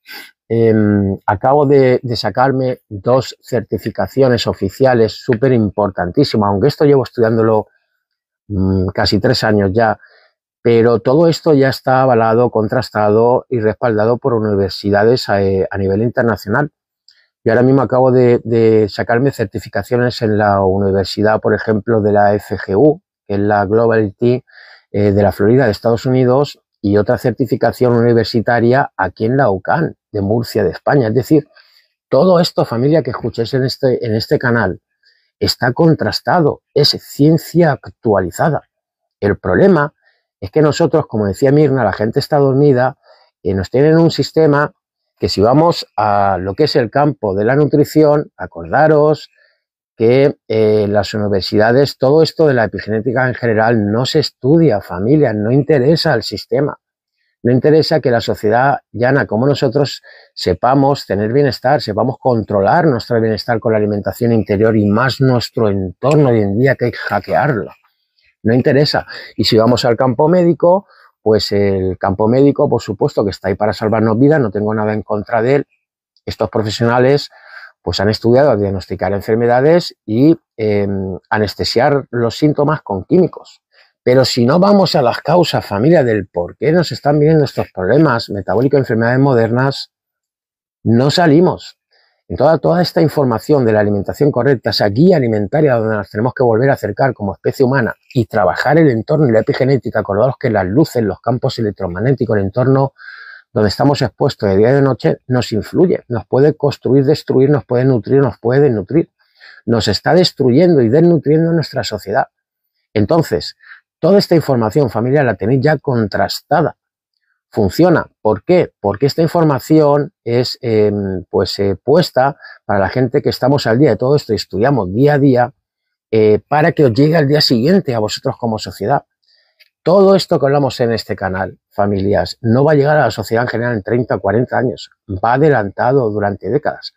acabo de sacarme 2 certificaciones oficiales súper importantísimas, aunque esto llevo estudiándolo casi 3 años ya. Pero todo esto ya está avalado, contrastado y respaldado por universidades a nivel internacional. Yo ahora mismo acabo de sacarme certificaciones en la universidad, por ejemplo, de la FGU, que es la Global IT de la Florida, de Estados Unidos, y otra certificación universitaria aquí en la UCAN de Murcia, de España. Es decir, todo esto, familia, que escuchéis en este canal, está contrastado, es ciencia actualizada. El problema es que nosotros, como decía Mirna, la gente está dormida, nos tienen un sistema que, si vamos a lo que es el campo de la nutrición, acordaros que las universidades, todo esto de la epigenética en general no se estudia, familia, no interesa al sistema. No interesa que la sociedad llana como nosotros sepamos tener bienestar, sepamos controlar nuestro bienestar con la alimentación interior y más nuestro entorno hoy en día, que hay que hackearlo. No interesa. Y si vamos al campo médico, pues el campo médico, por supuesto, que está ahí para salvarnos vidas, no tengo nada en contra de él. Estos profesionales pues han estudiado a diagnosticar enfermedades y anestesiar los síntomas con químicos. Pero si no vamos a las causas, familia, del por qué nos están viniendo estos problemas metabólicos, enfermedades modernas, no salimos. En toda esta información de la alimentación correcta, esa guía alimentaria donde nos tenemos que volver a acercar como especie humana y trabajar el entorno y la epigenética, acordaos que las luces, los campos electromagnéticos, el entorno donde estamos expuestos de día y de noche, nos influye, nos puede construir, destruir, nos puede nutrir, nos puede desnutrir. Nos está destruyendo y desnutriendo nuestra sociedad. Entonces, toda esta información, familia, la tenéis ya contrastada. Funciona. ¿Por qué? Porque esta información es puesta para la gente que estamos al día de todo esto y estudiamos día a día para que os llegue al día siguiente a vosotros como sociedad. Todo esto que hablamos en este canal, familias, no va a llegar a la sociedad en general en 30 o 40 años. Va adelantado durante décadas.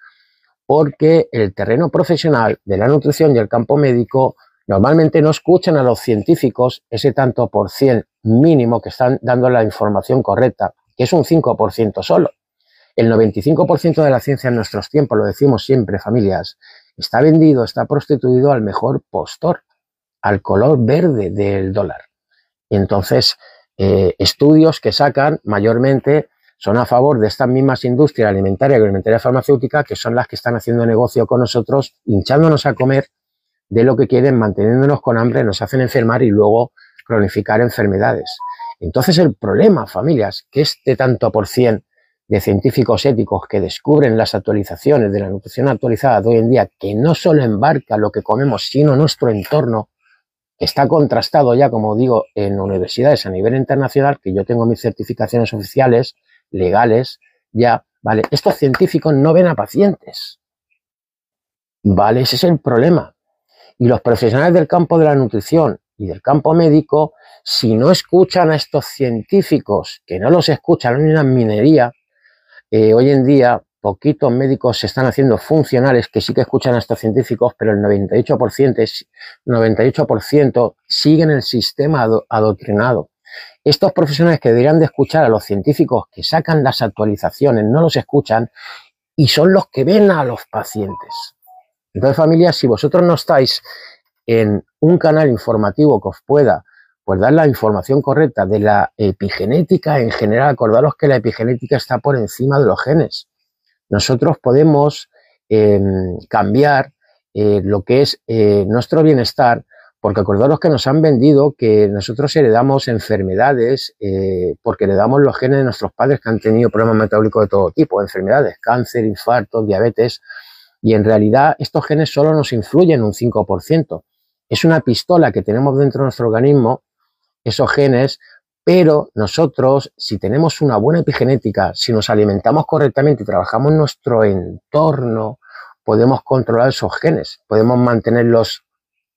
Porque el terreno profesional de la nutrición y el campo médico normalmente no escuchan a los científicos ese tanto por cien mínimo que están dando la información correcta, que es un 5% solo. El 95% de la ciencia en nuestros tiempos, lo decimos siempre, familias, está vendido, está prostituido al mejor postor, al color verde del dólar. Entonces, estudios que sacan mayormente son a favor de estas mismas industrias alimentaria y alimentaria farmacéutica, que son las que están haciendo negocio con nosotros, hinchándonos a comer de lo que quieren, manteniéndonos con hambre, nos hacen enfermar y luego cronificar enfermedades. Entonces el problema, familias, que este tanto por cien de científicos éticos que descubren las actualizaciones de la nutrición actualizada de hoy en día, que no solo embarca lo que comemos, sino nuestro entorno, que está contrastado ya, como digo, en universidades a nivel internacional, que yo tengo mis certificaciones oficiales, legales, ya, ¿vale? Estos científicos no ven a pacientes, ¿vale? Ese es el problema. Y los profesionales del campo de la nutrición y del campo médico, si no escuchan a estos científicos, que no los escuchan en una minería, hoy en día poquitos médicos se están haciendo funcionales que sí que escuchan a estos científicos, pero el 98% siguen el sistema adoctrinado. Estos profesionales que deberían de escuchar a los científicos que sacan las actualizaciones, no los escuchan y son los que ven a los pacientes. Entonces, familia, si vosotros no estáis en un canal informativo que os pueda pues dar la información correcta de la epigenética en general, acordaros que la epigenética está por encima de los genes. Nosotros podemos cambiar lo que es nuestro bienestar, porque acordaros que nos han vendido que nosotros heredamos enfermedades porque heredamos los genes de nuestros padres que han tenido problemas metabólicos de todo tipo, enfermedades, cáncer, infartos, diabetes, y en realidad estos genes solo nos influyen un 5%. Es una pistola que tenemos dentro de nuestro organismo, esos genes, pero nosotros, si tenemos una buena epigenética, si nos alimentamos correctamente y trabajamos en nuestro entorno, podemos controlar esos genes, podemos mantenerlos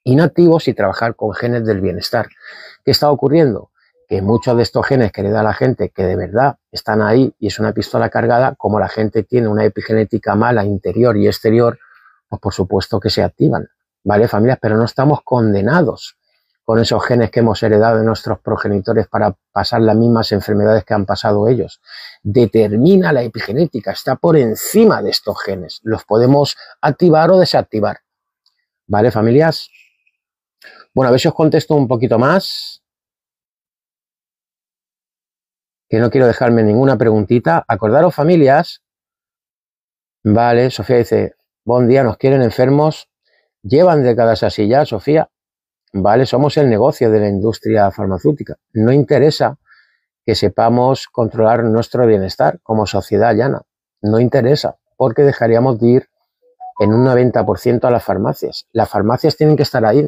inactivos y trabajar con genes del bienestar. ¿Qué está ocurriendo? Que muchos de estos genes que hereda la gente, que de verdad están ahí y es una pistola cargada, como la gente tiene una epigenética mala interior y exterior, pues por supuesto que se activan, ¿vale, familias? Pero no estamos condenados con esos genes que hemos heredado de nuestros progenitores para pasar las mismas enfermedades que han pasado ellos. Determina la epigenética, está por encima de estos genes. Los podemos activar o desactivar. ¿Vale, familias? Bueno, a ver si os contesto un poquito más, que no quiero dejarme ninguna preguntita. Acordaros, familias. Vale, Sofía dice, buen día, nos quieren enfermos. Llevan décadas así ya, Sofía. Vale, somos el negocio de la industria farmacéutica. No interesa que sepamos controlar nuestro bienestar como sociedad llana. No interesa, porque dejaríamos de ir en un 90% a las farmacias. Las farmacias tienen que estar ahí,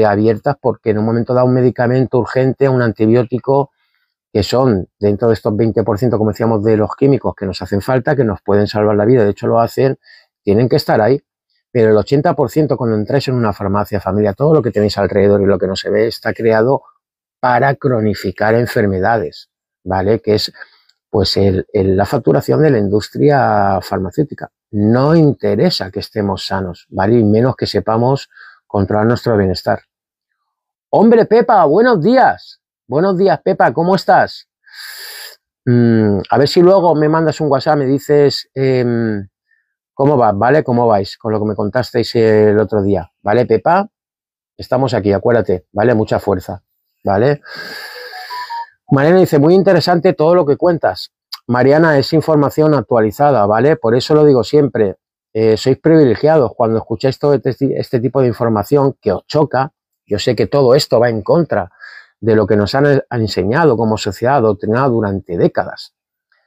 abiertas, porque en un momento dado un medicamento urgente, un antibiótico, que son dentro de estos 20%, como decíamos, de los químicos que nos hacen falta, que nos pueden salvar la vida, de hecho lo hacen, tienen que estar ahí. Pero el 80% cuando entráis en una farmacia, familia, todo lo que tenéis alrededor y lo que no se ve está creado para cronificar enfermedades, ¿vale? Que es pues la facturación de la industria farmacéutica. No interesa que estemos sanos, ¿vale? Y menos que sepamos controlar nuestro bienestar. Hombre, Pepa, buenos días. Buenos días, Pepa, ¿cómo estás? A ver si luego me mandas un WhatsApp, me dices cómo vas, ¿vale? ¿Cómo vais? Con lo que me contasteis el otro día, ¿vale, Pepa? Estamos aquí, acuérdate, ¿vale? Mucha fuerza, ¿vale? Mariana dice, muy interesante todo lo que cuentas. Mariana, es información actualizada, ¿vale? Por eso lo digo siempre, sois privilegiados cuando escucháis todo este tipo de información que os choca. Yo sé que todo esto va en contra de lo que nos han enseñado como sociedad adoctrinada durante décadas,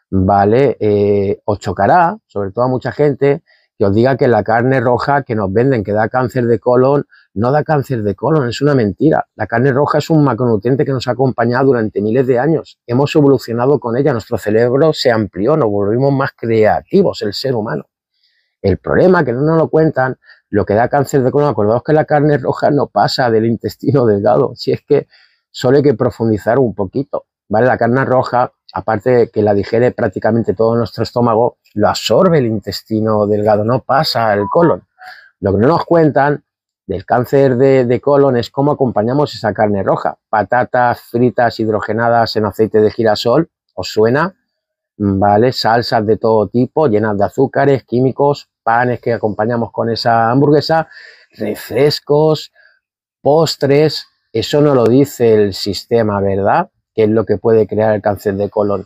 ¿vale? Os chocará, sobre todo a mucha gente, que os diga que la carne roja que nos venden, que da cáncer de colon, no da cáncer de colon, es una mentira. La carne roja es un macronutriente que nos ha acompañado durante miles de años. Hemos evolucionado con ella, nuestro cerebro se amplió, nos volvimos más creativos, el ser humano. El problema, que no nos lo cuentan, lo que da cáncer de colon, acordaos que la carne roja no pasa del intestino delgado, si es que solo hay que profundizar un poquito, ¿vale? La carne roja, aparte de que la digiere prácticamente todo nuestro estómago, lo absorbe el intestino delgado, no pasa al colon. Lo que no nos cuentan del cáncer de colon es cómo acompañamos esa carne roja. Patatas fritas hidrogenadas en aceite de girasol, ¿os suena? ¿Vale? Salsas de todo tipo, llenas de azúcares, químicos, panes que acompañamos con esa hamburguesa, refrescos, postres. Eso no lo dice el sistema, ¿verdad? Que es lo que puede crear el cáncer de colon.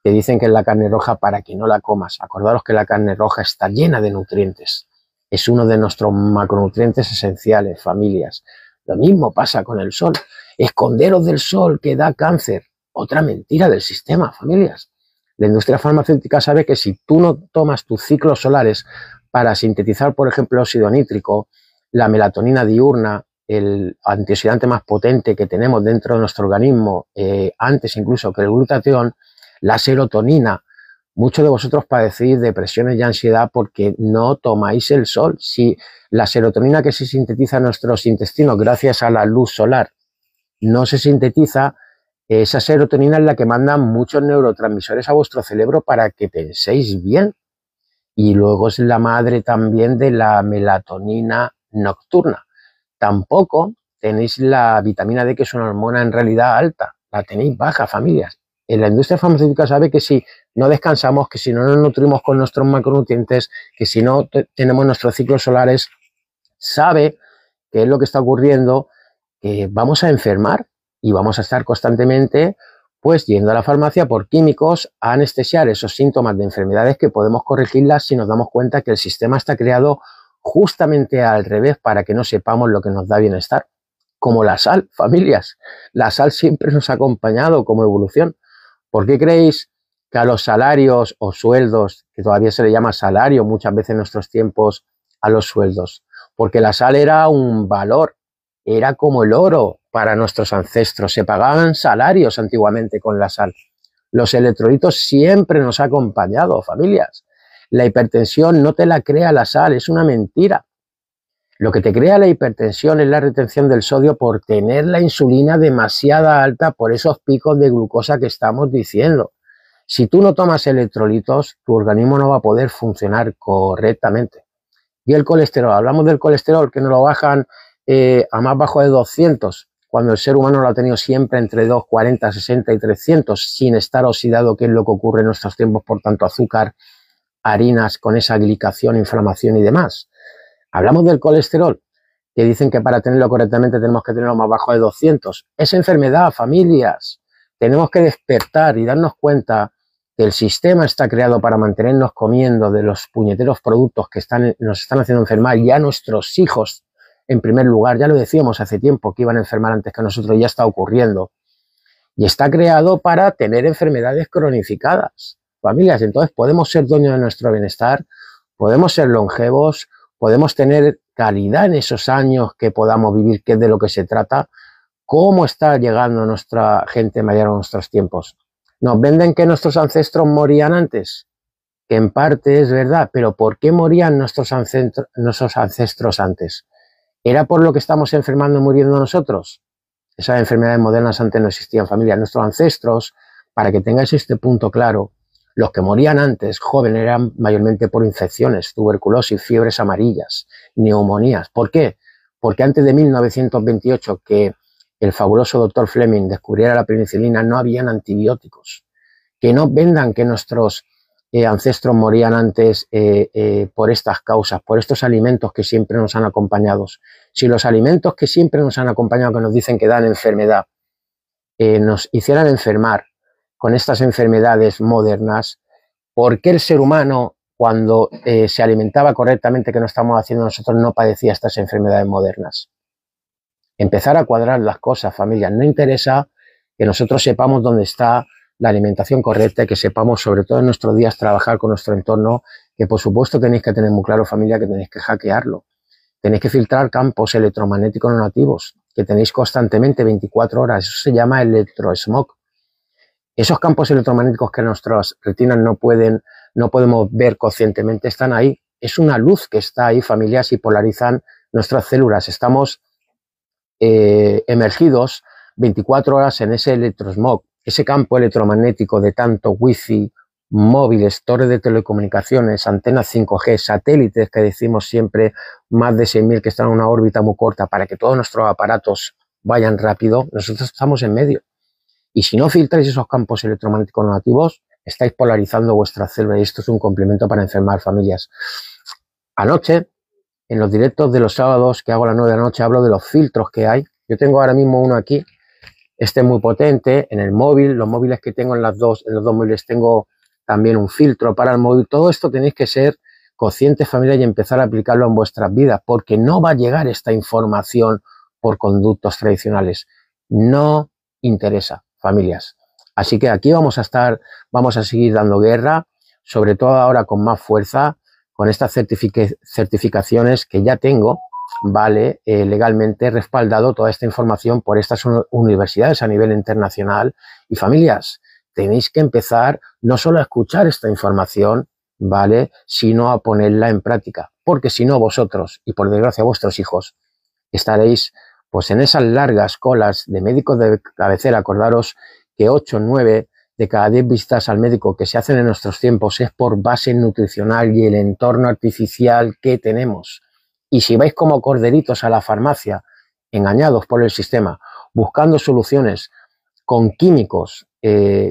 Te dicen que es la carne roja para que no la comas. Acordaros que la carne roja está llena de nutrientes. Es uno de nuestros macronutrientes esenciales, familias. Lo mismo pasa con el sol. Esconderos del sol que da cáncer. Otra mentira del sistema, familias. La industria farmacéutica sabe que si tú no tomas tus ciclos solares para sintetizar, por ejemplo, óxido nítrico, la melatonina diurna, el antioxidante más potente que tenemos dentro de nuestro organismo, antes incluso que el glutatión, la serotonina. Muchos de vosotros padecéis depresiones y ansiedad porque no tomáis el sol. Si la serotonina que se sintetiza en nuestros intestinos gracias a la luz solar no se sintetiza, esa serotonina es la que manda muchos neurotransmisores a vuestro cerebro para que penséis bien. Y luego es la madre también de la melatonina nocturna. Tampoco tenéis la vitamina D, que es una hormona en realidad alta. La tenéis baja, familias. En la industria farmacéutica sabe que si no descansamos, que si no nos nutrimos con nuestros macronutrientes, que si no tenemos nuestros ciclos solares, sabe que es lo que está ocurriendo, que vamos a enfermar y vamos a estar constantemente pues yendo a la farmacia por químicos a anestesiar esos síntomas de enfermedades que podemos corregirlas si nos damos cuenta que el sistema está creado justamente al revés para que no sepamos lo que nos da bienestar. Como la sal, familias. La sal siempre nos ha acompañado como evolución. ¿Por qué creéis que a los salarios o sueldos, que todavía se le llama salario muchas veces en nuestros tiempos, a los sueldos? Porque la sal era un valor, era como el oro para nuestros ancestros. Se pagaban salarios antiguamente con la sal. Los electrolitos siempre nos ha acompañado, familias. La hipertensión no te la crea la sal, es una mentira. Lo que te crea la hipertensión es la retención del sodio por tener la insulina demasiada alta por esos picos de glucosa que estamos diciendo. Si tú no tomas electrolitos, tu organismo no va a poder funcionar correctamente. Y el colesterol, hablamos del colesterol, que nos lo bajan a más bajo de 200, cuando el ser humano lo ha tenido siempre entre 240, 60 y 300, sin estar oxidado, que es lo que ocurre en nuestros tiempos por tanto azúcar, harinas, con esa glicación, inflamación y demás. Hablamos del colesterol, que dicen que para tenerlo correctamente tenemos que tenerlo más bajo de 200. Es enfermedad, familias. Tenemos que despertar y darnos cuenta que el sistema está creado para mantenernos comiendo de los puñeteros productos que nos están haciendo enfermar, y a nuestros hijos en primer lugar. Ya lo decíamos hace tiempo que iban a enfermar antes que nosotros, ya está ocurriendo. y está creado para tener enfermedades cronificadas. Familias, entonces podemos ser dueños de nuestro bienestar, podemos ser longevos, podemos tener calidad en esos años que podamos vivir, que es de lo que se trata. ¿Cómo está llegando nuestra gente mayor a nuestros tiempos? Nos venden que nuestros ancestros morían antes, que en parte es verdad, pero ¿por qué morían nuestros ancestros antes? ¿Era por lo que estamos enfermando y muriendo nosotros? Esas enfermedades modernas antes no existían, familia. Nuestros ancestros, para que tengáis este punto claro, los que morían antes, jóvenes, eran mayormente por infecciones, tuberculosis, fiebres amarillas, neumonías. ¿Por qué? Porque antes de 1928, que el fabuloso doctor Fleming descubriera la penicilina, no habían antibióticos. Que no vendan que nuestros ancestros morían antes por estas causas, por estos alimentos que siempre nos han acompañado. Si los alimentos que siempre nos han acompañado, que nos dicen que dan enfermedad, nos hicieran enfermar con estas enfermedades modernas, ¿por qué el ser humano, cuando se alimentaba correctamente, que no estamos haciendo nosotros, no padecía estas enfermedades modernas? Empezar a cuadrar las cosas, familia. No interesa que nosotros sepamos dónde está la alimentación correcta y que sepamos, sobre todo en nuestros días, trabajar con nuestro entorno, que por supuesto tenéis que tener muy claro, familia, que tenéis que hackearlo. Tenéis que filtrar campos electromagnéticos no nativos, que tenéis constantemente 24 horas. Eso se llama electrosmog. Esos campos electromagnéticos que nuestras retinas no podemos ver conscientemente, están ahí. Es una luz que está ahí, familias, y polarizan nuestras células. Estamos emergidos 24 horas en ese electrosmog, ese campo electromagnético de tanto wifi, móviles, torres de telecomunicaciones, antenas 5G, satélites que decimos siempre, más de 6.000 que están en una órbita muy corta para que todos nuestros aparatos vayan rápido. Nosotros estamos en medio. Y si no filtráis esos campos electromagnéticos nativos, estáis polarizando vuestras células, y esto es un complemento para enfermar, familias. Anoche, en los directos de los sábados que hago a las 9 de la noche, hablo de los filtros que hay. Yo tengo ahora mismo uno aquí, este es muy potente, en el móvil, los móviles que tengo en los dos móviles tengo también un filtro para el móvil. Todo esto tenéis que ser conscientes, familia, y empezar a aplicarlo en vuestras vidas, porque no va a llegar esta información por conductos tradicionales. No interesa, familias. Así que aquí vamos a seguir dando guerra, sobre todo ahora con más fuerza, con estas certificaciones que ya tengo, ¿vale? Legalmente respaldado toda esta información por estas universidades a nivel internacional. Y familias, tenéis que empezar no solo a escuchar esta información, ¿vale? Sino a ponerla en práctica, porque si no vosotros, y por desgracia vuestros hijos, estaréis pues en esas largas colas de médicos de cabecera. Acordaros que 8 o 9 de cada 10 visitas al médico que se hacen en nuestros tiempos es por base nutricional y el entorno artificial que tenemos. Y si vais como corderitos a la farmacia, engañados por el sistema, buscando soluciones con químicos,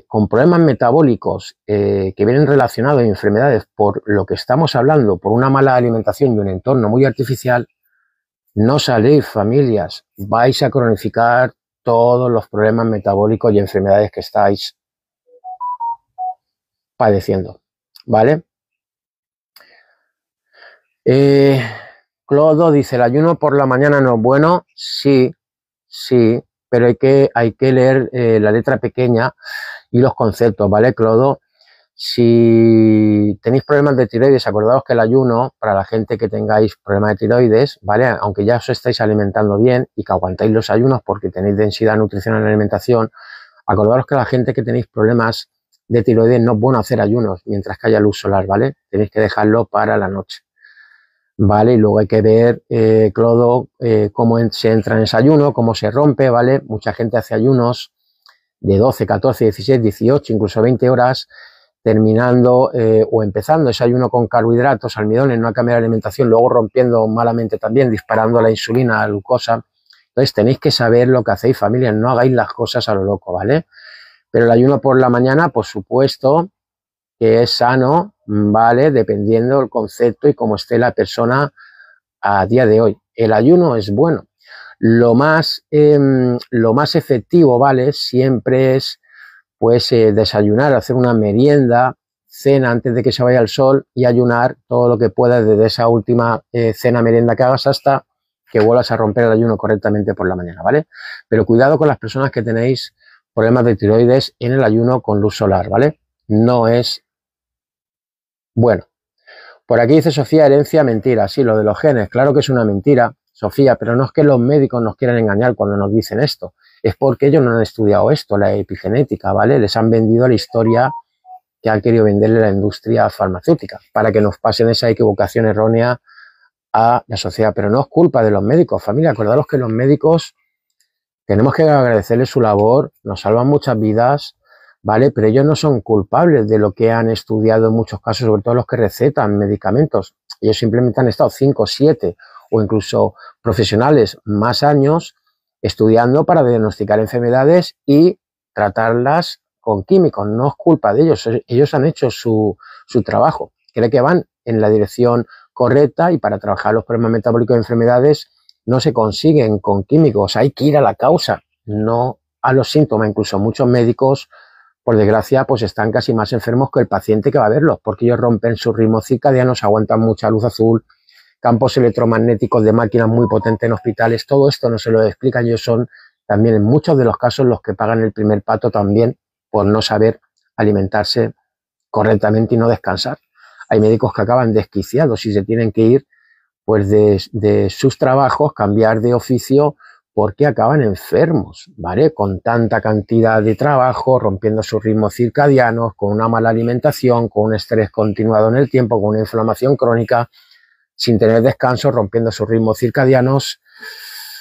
con problemas metabólicos que vienen relacionados a enfermedades por lo que estamos hablando, por una mala alimentación y un entorno muy artificial, no saléis, familias, vais a cronificar todos los problemas metabólicos y enfermedades que estáis padeciendo, ¿vale? Clodo dice, el ayuno por la mañana no es bueno. Sí, pero hay que leer la letra pequeña y los conceptos, ¿vale, Clodo? Si tenéis problemas de tiroides, acordaos que el ayuno, para la gente que tengáis problemas de tiroides, ¿vale? Aunque ya os estáis alimentando bien y que aguantáis los ayunos porque tenéis densidad nutricional en la alimentación, acordaos que la gente que tenéis problemas de tiroides no es bueno hacer ayunos mientras que haya luz solar, ¿vale? Tenéis que dejarlo para la noche, ¿vale? Y luego hay que ver, Clodo, cómo se entra en ese ayuno, cómo se rompe, ¿vale? Mucha gente hace ayunos de 12, 14, 16, 18, incluso 20 horas, terminando o empezando ese ayuno con carbohidratos, almidones, no cambiar la alimentación, luego rompiendo malamente también, disparando la insulina, la glucosa. Entonces tenéis que saber lo que hacéis, familia, no hagáis las cosas a lo loco, ¿vale? Pero el ayuno por la mañana, por supuesto, que es sano, ¿vale? Dependiendo del concepto y cómo esté la persona a día de hoy. El ayuno es bueno. Lo más efectivo, ¿vale? Siempre es pues desayunar, hacer una merienda, cena antes de que se vaya el sol y ayunar todo lo que puedas desde esa última cena, merienda que hagas hasta que vuelvas a romper el ayuno correctamente por la mañana, ¿vale? Pero cuidado con las personas que tenéis problemas de tiroides en el ayuno con luz solar, ¿vale? No es bueno. Por aquí dice Sofía, herencia, mentira. Sí, lo de los genes, claro que es una mentira, Sofía, pero no es que los médicos nos quieran engañar cuando nos dicen esto, es porque ellos no han estudiado esto, la epigenética, ¿vale? Les han vendido la historia que han querido venderle la industria farmacéutica para que nos pasen esa equivocación errónea a la sociedad. Pero no es culpa de los médicos, familia. Acordaros que los médicos tenemos que agradecerles su labor, nos salvan muchas vidas, ¿vale? Pero ellos no son culpables de lo que han estudiado en muchos casos, sobre todo los que recetan medicamentos. Ellos simplemente han estado 5, 7 o incluso profesionales más años estudiando para diagnosticar enfermedades y tratarlas con químicos. No es culpa de ellos, ellos han hecho su trabajo. Creo que van en la dirección correcta y para trabajar los problemas metabólicos de enfermedades no se consiguen con químicos. Hay que ir a la causa, no a los síntomas. Incluso muchos médicos, por desgracia, pues están casi más enfermos que el paciente que va a verlos, porque ellos rompen su ritmo circadiano, aguantan mucha luz azul, campos electromagnéticos de máquinas muy potentes en hospitales. Todo esto no se lo explican. Ellos son también en muchos de los casos los que pagan el primer pato también por no saber alimentarse correctamente y no descansar. Hay médicos que acaban desquiciados y se tienen que ir pues de sus trabajos, cambiar de oficio porque acaban enfermos, ¿vale? Con tanta cantidad de trabajo, rompiendo sus ritmos circadianos, con una mala alimentación, con un estrés continuado en el tiempo, con una inflamación crónica, sin tener descanso, rompiendo sus ritmos circadianos.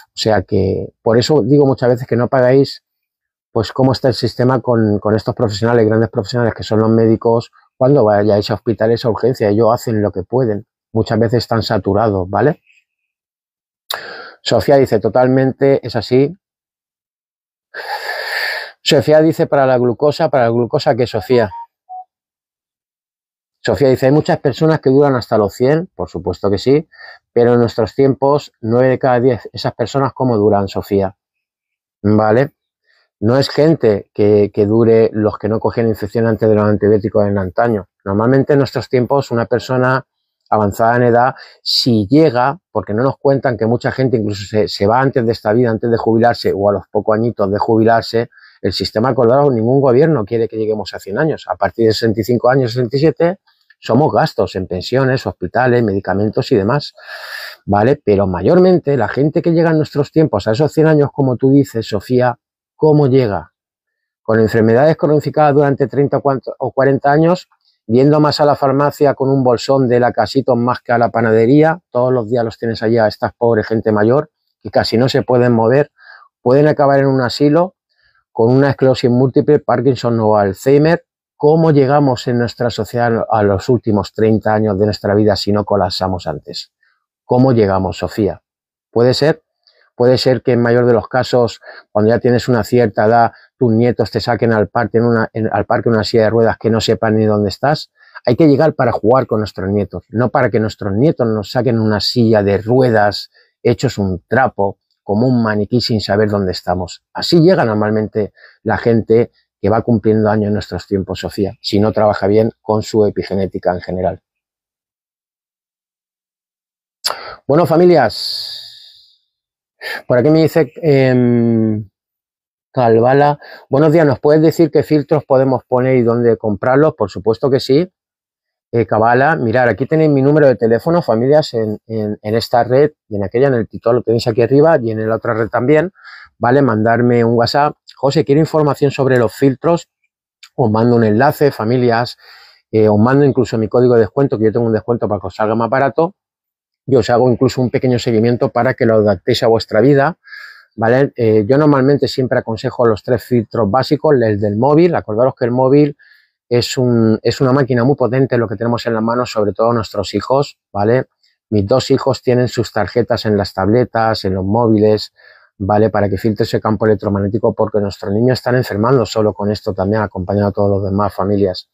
O sea que por eso digo muchas veces que no pagáis pues cómo está el sistema con estos profesionales, grandes profesionales que son los médicos, cuando vayáis a hospitales a urgencia. Ellos hacen lo que pueden. Muchas veces están saturados, ¿vale? Sofía dice, totalmente, es así. Sofía dice, para la glucosa, ¿qué, Sofía? Sofía dice, hay muchas personas que duran hasta los 100, por supuesto que sí, pero en nuestros tiempos, 9 de cada 10, esas personas, ¿cómo duran, Sofía? ¿Vale? No es gente que dure los que no cogían infección antes de los antibióticos en antaño. Normalmente en nuestros tiempos una persona avanzada en edad, si llega, porque no nos cuentan que mucha gente incluso se va antes de esta vida, antes de jubilarse o a los pocos añitos de jubilarse, el sistema acordado, ningún gobierno quiere que lleguemos a 100 años. A partir de 65 años, 67, somos gastos en pensiones, hospitales, medicamentos y demás, ¿vale? Pero mayormente la gente que llega en nuestros tiempos a esos 100 años, como tú dices, Sofía, ¿cómo llega? Con enfermedades cronificadas durante 30 o 40 años, yendo más a la farmacia con un bolsón de lacasitos más que a la panadería, todos los días los tienes allá, estas pobres gente mayor, que casi no se pueden mover, pueden acabar en un asilo con una esclerosis múltiple, Parkinson o Alzheimer. ¿Cómo llegamos en nuestra sociedad a los últimos 30 años de nuestra vida si no colapsamos antes? ¿Cómo llegamos, Sofía? ¿Puede ser? Puede ser que en mayor de los casos, cuando ya tienes una cierta edad, tus nietos te saquen al parque en una silla de ruedas que no sepan ni dónde estás. Hay que llegar para jugar con nuestros nietos, no para que nuestros nietos nos saquen una silla de ruedas hechos un trapo, como un maniquí sin saber dónde estamos. Así llega normalmente la gente que va cumpliendo años en nuestros tiempos, Sofía, si no trabaja bien con su epigenética en general. Bueno, familias, por aquí me dice Calvala, buenos días, ¿nos puedes decir qué filtros podemos poner y dónde comprarlos? Por supuesto que sí. Cabala, mirar, aquí tenéis mi número de teléfono, familias, en esta red y en aquella, en el título lo tenéis aquí arriba y en la otra red también, ¿vale? Mandarme un WhatsApp. José, ¿quiere información sobre los filtros? Os mando un enlace, familias, os mando incluso mi código de descuento, que yo tengo un descuento para que os salga más barato. Yo os hago incluso un pequeño seguimiento para que lo adaptéis a vuestra vida, ¿vale? Yo normalmente siempre aconsejo los 3 filtros básicos, el del móvil. Acordaros que el móvil es una máquina muy potente, lo que tenemos en las manos, sobre todo nuestros hijos, ¿vale? Mis 2 hijos tienen sus tarjetas en las tabletas, en los móviles, ¿vale? Para que filtre ese campo electromagnético, porque nuestros niños están enfermando solo con esto también, acompañado a todos los demás familias.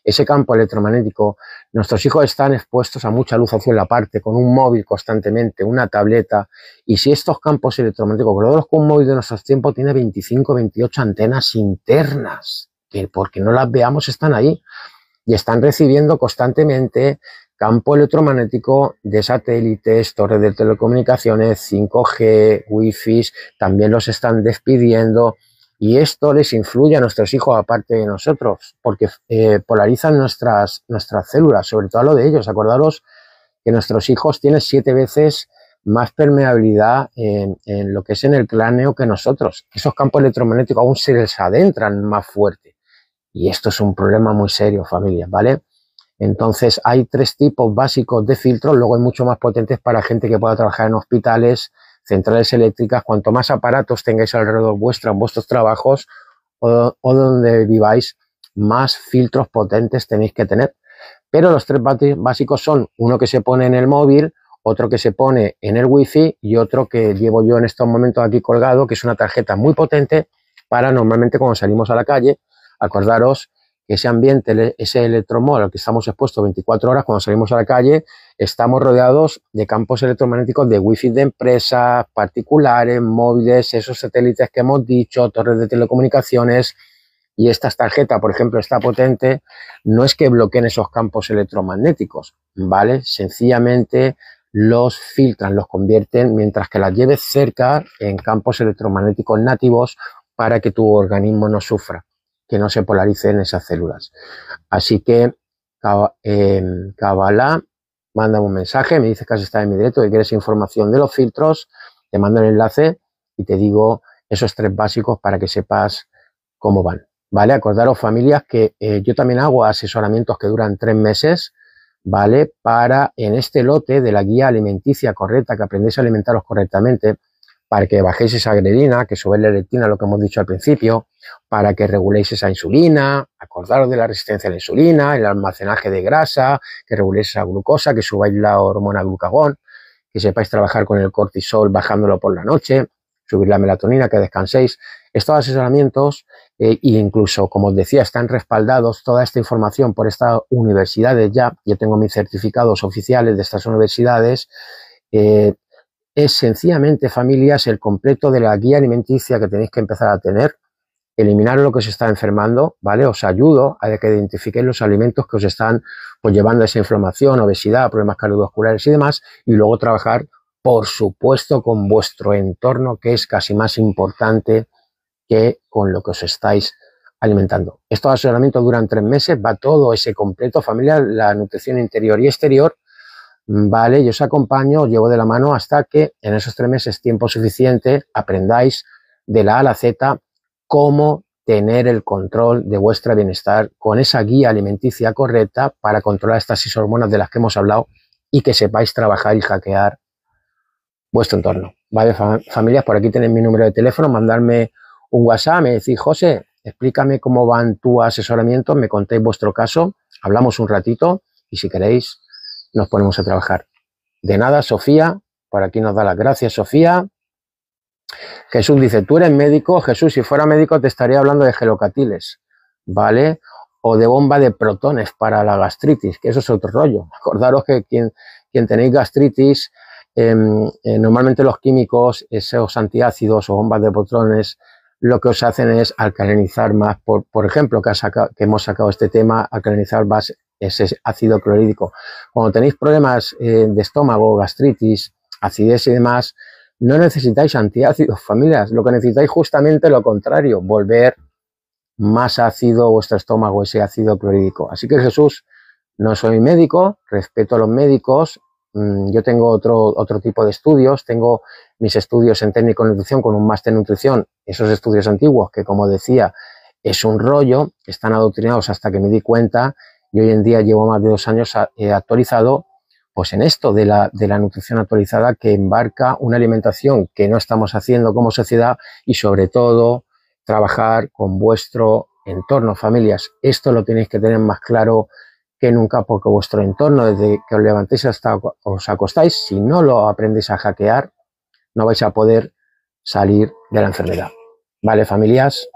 Ese campo electromagnético, nuestros hijos están expuestos a mucha luz azul aparte, con un móvil constantemente, una tableta, y si estos campos electromagnéticos, creo que un móvil de nuestros tiempos tiene 25, 28 antenas internas, que porque no las veamos están ahí, y están recibiendo constantemente campo electromagnético de satélites, torres de telecomunicaciones, 5G, Wi-Fi, también los están despidiendo, Y esto les influye a nuestros hijos aparte de nosotros, porque polarizan nuestras células, sobre todo a lo de ellos. Acordaros que nuestros hijos tienen 7 veces más permeabilidad en lo que es en el cráneo que nosotros. Esos campos electromagnéticos aún se les adentran más fuerte. Y esto es un problema muy serio, familia, ¿vale? Entonces hay 3 tipos básicos de filtros, luego hay mucho más potentes para gente que pueda trabajar en hospitales, centrales eléctricas. Cuanto más aparatos tengáis alrededor vuestra, en vuestros trabajos o donde viváis, más filtros potentes tenéis que tener. Pero los 3 básicos son uno que se pone en el móvil, otro que se pone en el wifi y otro que llevo yo en estos momentos aquí colgado, que es una tarjeta muy potente para normalmente cuando salimos a la calle. Acordaros que ese ambiente, ese electromol al que estamos expuestos 24 horas cuando salimos a la calle, estamos rodeados de campos electromagnéticos de wifi de empresas, particulares, móviles, esos satélites que hemos dicho, torres de telecomunicaciones. Y estas tarjetas, por ejemplo, esta potente, no es que bloqueen esos campos electromagnéticos, ¿vale? Sencillamente los filtran, los convierten, mientras que las lleves cerca en campos electromagnéticos nativos para que tu organismo no sufra, que no se polaricen esas células. Así que, Kabbalah, mándame un mensaje, me dices que has estado en mi directo, que quieres información de los filtros, te mando el enlace y te digo esos 3 básicos para que sepas cómo van. ¿Vale? Acordaros, familias, que yo también hago asesoramientos que duran 3 meses, ¿vale? Para, en este lote de la guía alimenticia correcta, que aprendéis a alimentaros correctamente, para que bajéis esa grelina, que subáis la leptina, lo que hemos dicho al principio, para que reguléis esa insulina, acordaros de la resistencia a la insulina, el almacenaje de grasa, que reguléis esa glucosa, que subáis la hormona glucagón, que sepáis trabajar con el cortisol bajándolo por la noche, subir la melatonina, que descanséis. Estos asesoramientos, e incluso, como os decía, están respaldados toda esta información por estas universidades ya. Yo tengo mis certificados oficiales de estas universidades. Es sencillamente, familias, el completo de la guía alimenticia que tenéis que empezar a tener. Eliminar lo que os está enfermando, ¿vale? Os ayudo a que identifiquéis los alimentos que os están pues, llevando a esa inflamación, obesidad, problemas cardiovasculares y demás, y luego trabajar, por supuesto, con vuestro entorno, que es casi más importante que con lo que os estáis alimentando. Estos asesoramientos duran 3 meses, va todo ese completo, familia, la nutrición interior y exterior, ¿vale? Yo os acompaño, os llevo de la mano hasta que en esos 3 meses, tiempo suficiente, aprendáis de la A a la Z cómo tener el control de vuestro bienestar con esa guía alimenticia correcta para controlar estas 6 hormonas de las que hemos hablado y que sepáis trabajar y hackear vuestro entorno. ¿Vale, familias? Por aquí tenéis mi número de teléfono, mandarme un WhatsApp, me decís, José, explícame cómo van tu asesoramiento, me contéis vuestro caso, hablamos un ratito y si queréis nos ponemos a trabajar. De nada, Sofía, por aquí nos da las gracias, Sofía. Jesús dice, tú eres médico, Jesús, si fuera médico te estaría hablando de gelocatiles, ¿vale? O de bomba de protones para la gastritis, que eso es otro rollo. Acordaros que quien tenéis gastritis, normalmente los químicos, esos antiácidos o bombas de protones, lo que os hacen es alcalinizar más, por ejemplo, que hemos sacado este tema, alcalinizar más ese ácido clorhídrico. Cuando tenéis problemas de estómago, gastritis, acidez y demás, no necesitáis antiácidos, familias, lo que necesitáis justamente lo contrario, volver más ácido vuestro estómago, ese ácido clorhídrico. Así que Jesús, no soy médico, respeto a los médicos, yo tengo otro tipo de estudios, tengo mis estudios en técnico de nutrición con un máster en nutrición, esos estudios antiguos que como decía es un rollo, están adoctrinados hasta que me di cuenta y hoy en día llevo más de 2 años actualizado pues en esto de la nutrición actualizada que embarca una alimentación que no estamos haciendo como sociedad y sobre todo trabajar con vuestro entorno, familias. Esto lo tenéis que tener más claro que nunca porque vuestro entorno, desde que os levantéis hasta os acostáis, si no lo aprendéis a hackear, no vais a poder salir de la enfermedad. ¿Vale, familias?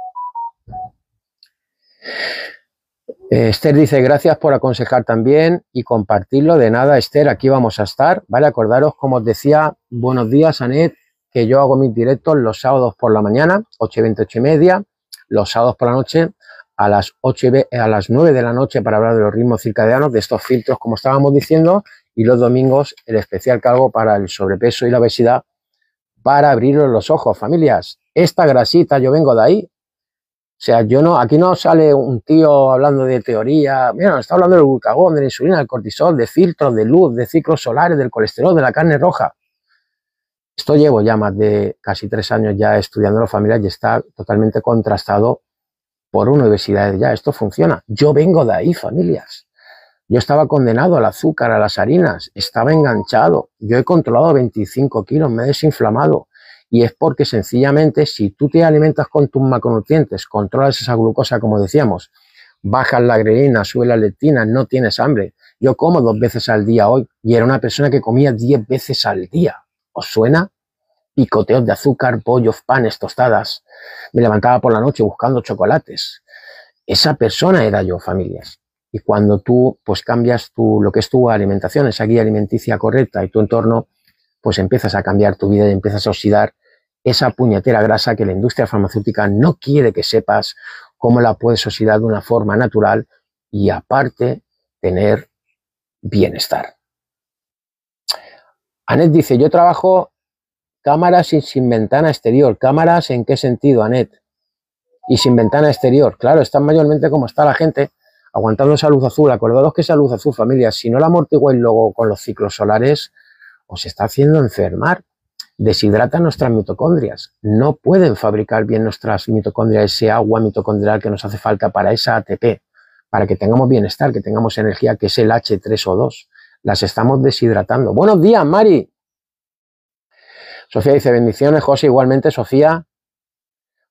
Esther dice, gracias por aconsejar también y compartirlo. De nada, Esther, aquí vamos a estar, ¿vale? Acordaros, como os decía, buenos días, Anet, que yo hago mis directos los sábados por la mañana, 8:20, 8:30, los sábados por la noche, a las 9 de la noche para hablar de los ritmos circadianos, de estos filtros, como estábamos diciendo, y los domingos el especial que hago para el sobrepeso y la obesidad, para abriros los ojos, familias. Esta grasita, yo vengo de ahí, O sea, yo no, aquí no sale un tío hablando de teoría, mira, nos está hablando del glucagón, de la insulina, del cortisol, de filtros, de luz, de ciclos solares, del colesterol, de la carne roja. Esto llevo ya más de casi 3 años ya estudiando la familia y está totalmente contrastado por universidades ya. Esto funciona. Yo vengo de ahí, familias. Yo estaba condenado al azúcar, a las harinas, estaba enganchado. Yo he controlado 25 kilos, me he desinflamado. Y es porque sencillamente si tú te alimentas con tus macronutrientes, controlas esa glucosa como decíamos, bajas la grelina, sube la leptina, no tienes hambre. Yo como 2 veces al día hoy y era una persona que comía 10 veces al día. ¿Os suena? Picoteos de azúcar, pollos, panes, tostadas. Me levantaba por la noche buscando chocolates. Esa persona era yo, familias. Y cuando tú pues cambias lo que es tu alimentación, esa guía alimenticia correcta y tu entorno, pues empiezas a cambiar tu vida y empiezas a oxidar esa puñetera grasa que la industria farmacéutica no quiere que sepas cómo la puedes oxidar de una forma natural y aparte tener bienestar. Anet dice, yo trabajo cámaras y sin ventana exterior. ¿Cámaras en qué sentido, Anet? Y sin ventana exterior. Claro, están mayormente como está la gente, aguantando esa luz azul. Acordaos que esa luz azul, familia, si no la amortiguáis luego con los ciclos solares, os está haciendo enfermar. Deshidrata nuestras mitocondrias. No pueden fabricar bien nuestras mitocondrias, ese agua mitocondrial que nos hace falta para esa ATP, para que tengamos bienestar, que tengamos energía, que es el H3O2. Las estamos deshidratando. Buenos días, Mari. Sofía dice, bendiciones, José, igualmente, Sofía.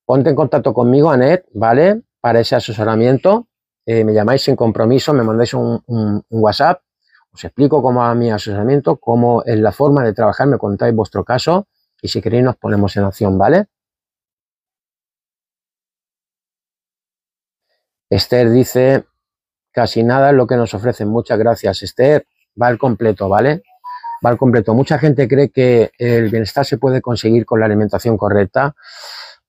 Ponte en contacto conmigo, Anet, ¿vale? Para ese asesoramiento. Me llamáis sin compromiso, me mandáis un WhatsApp. Os explico cómo va mi asesoramiento, cómo es la forma de trabajar, me contáis vuestro caso y si queréis nos ponemos en acción, ¿vale? Esther dice, casi nada es lo que nos ofrecen. Muchas gracias, Esther. Va al completo, ¿vale? Va al completo. Mucha gente cree que el bienestar se puede conseguir con la alimentación correcta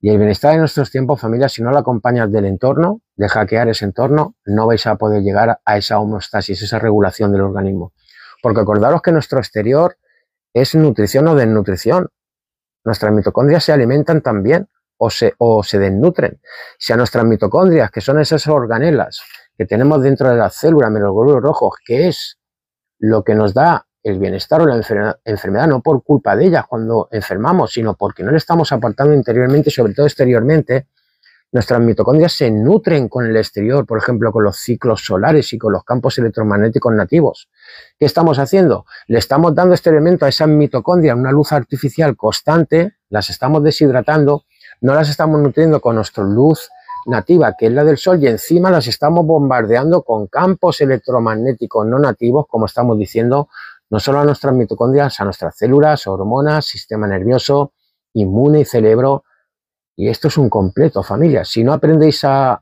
y el bienestar en nuestros tiempos, familia, si no lo acompañas del entorno, de hackear ese entorno, no vais a poder llegar a esa homeostasis, esa regulación del organismo. Porque acordaros que nuestro exterior es nutrición o desnutrición. Nuestras mitocondrias se alimentan también o se desnutren. Si a nuestras mitocondrias, que son esas organelas que tenemos dentro de la célula, menos los glóbulos rojos, que es lo que nos da el bienestar o la enfermedad, no por culpa de ellas cuando enfermamos, sino porque no le estamos aportando interiormente y sobre todo exteriormente, nuestras mitocondrias se nutren con el exterior, por ejemplo, con los ciclos solares y con los campos electromagnéticos nativos. ¿Qué estamos haciendo? Le estamos dando este elemento a esas mitocondrias, una luz artificial constante, las estamos deshidratando, no las estamos nutriendo con nuestra luz nativa, que es la del sol, y encima las estamos bombardeando con campos electromagnéticos no nativos, como estamos diciendo, no solo a nuestras mitocondrias, a nuestras células, hormonas, sistema nervioso, inmune y cerebro. Y esto es un completo, familia. Si no aprendéis a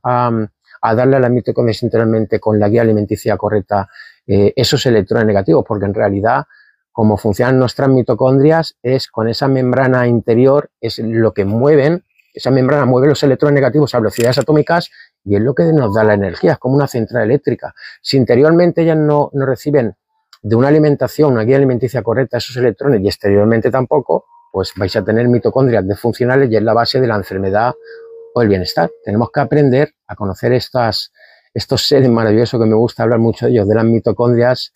darle a las mitocondrias interiormente con la guía alimenticia correcta esos electrones negativos, porque en realidad como funcionan nuestras mitocondrias es con esa membrana interior, es lo que mueven, esa membrana mueve los electrones negativos a velocidades atómicas y es lo que nos da la energía, es como una central eléctrica. Si interiormente ellas no reciben de una alimentación, una guía alimenticia correcta esos electrones y exteriormente tampoco, pues vais a tener mitocondrias disfuncionales y es la base de la enfermedad o el bienestar. Tenemos que aprender a conocer estos seres maravillosos que me gusta hablar mucho de ellos, de las mitocondrias,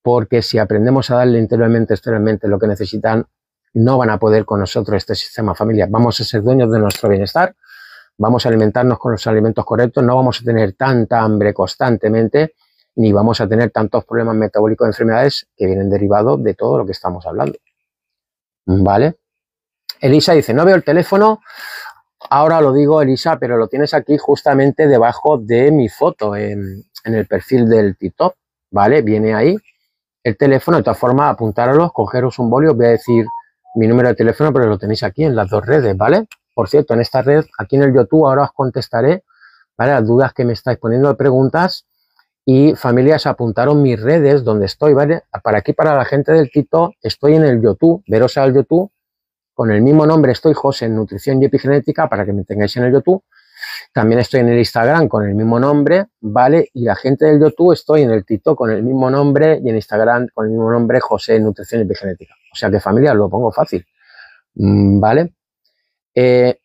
porque si aprendemos a darle interiormente, exteriormente lo que necesitan, no van a poder con nosotros este sistema familiar. Vamos a ser dueños de nuestro bienestar, vamos a alimentarnos con los alimentos correctos, no vamos a tener tanta hambre constantemente, ni vamos a tener tantos problemas metabólicos de enfermedades que vienen derivados de todo lo que estamos hablando. ¿Vale? Elisa dice, no veo el teléfono, ahora lo digo, Elisa, pero lo tienes aquí justamente debajo de mi foto, en el perfil del TikTok, ¿vale? Viene ahí el teléfono, de todas formas, apuntároslos, cogeros un boli, os voy a decir mi número de teléfono, pero lo tenéis aquí en las dos redes, ¿vale? Por cierto, en esta red, aquí en el YouTube, ahora os contestaré, ¿vale? Las dudas que me estáis poniendo de preguntas. Y familias, apuntaros mis redes donde estoy, ¿vale? Para aquí, para la gente del TikTok, estoy en el YouTube, veros al YouTube, con el mismo nombre estoy, José, en Nutrición y Epigenética, para que me tengáis en el YouTube. También estoy en el Instagram con el mismo nombre, ¿vale? Y la gente del YouTube estoy en el TikTok con el mismo nombre y en Instagram con el mismo nombre, José, Nutrición y Epigenética. O sea que familia, lo pongo fácil, ¿vale?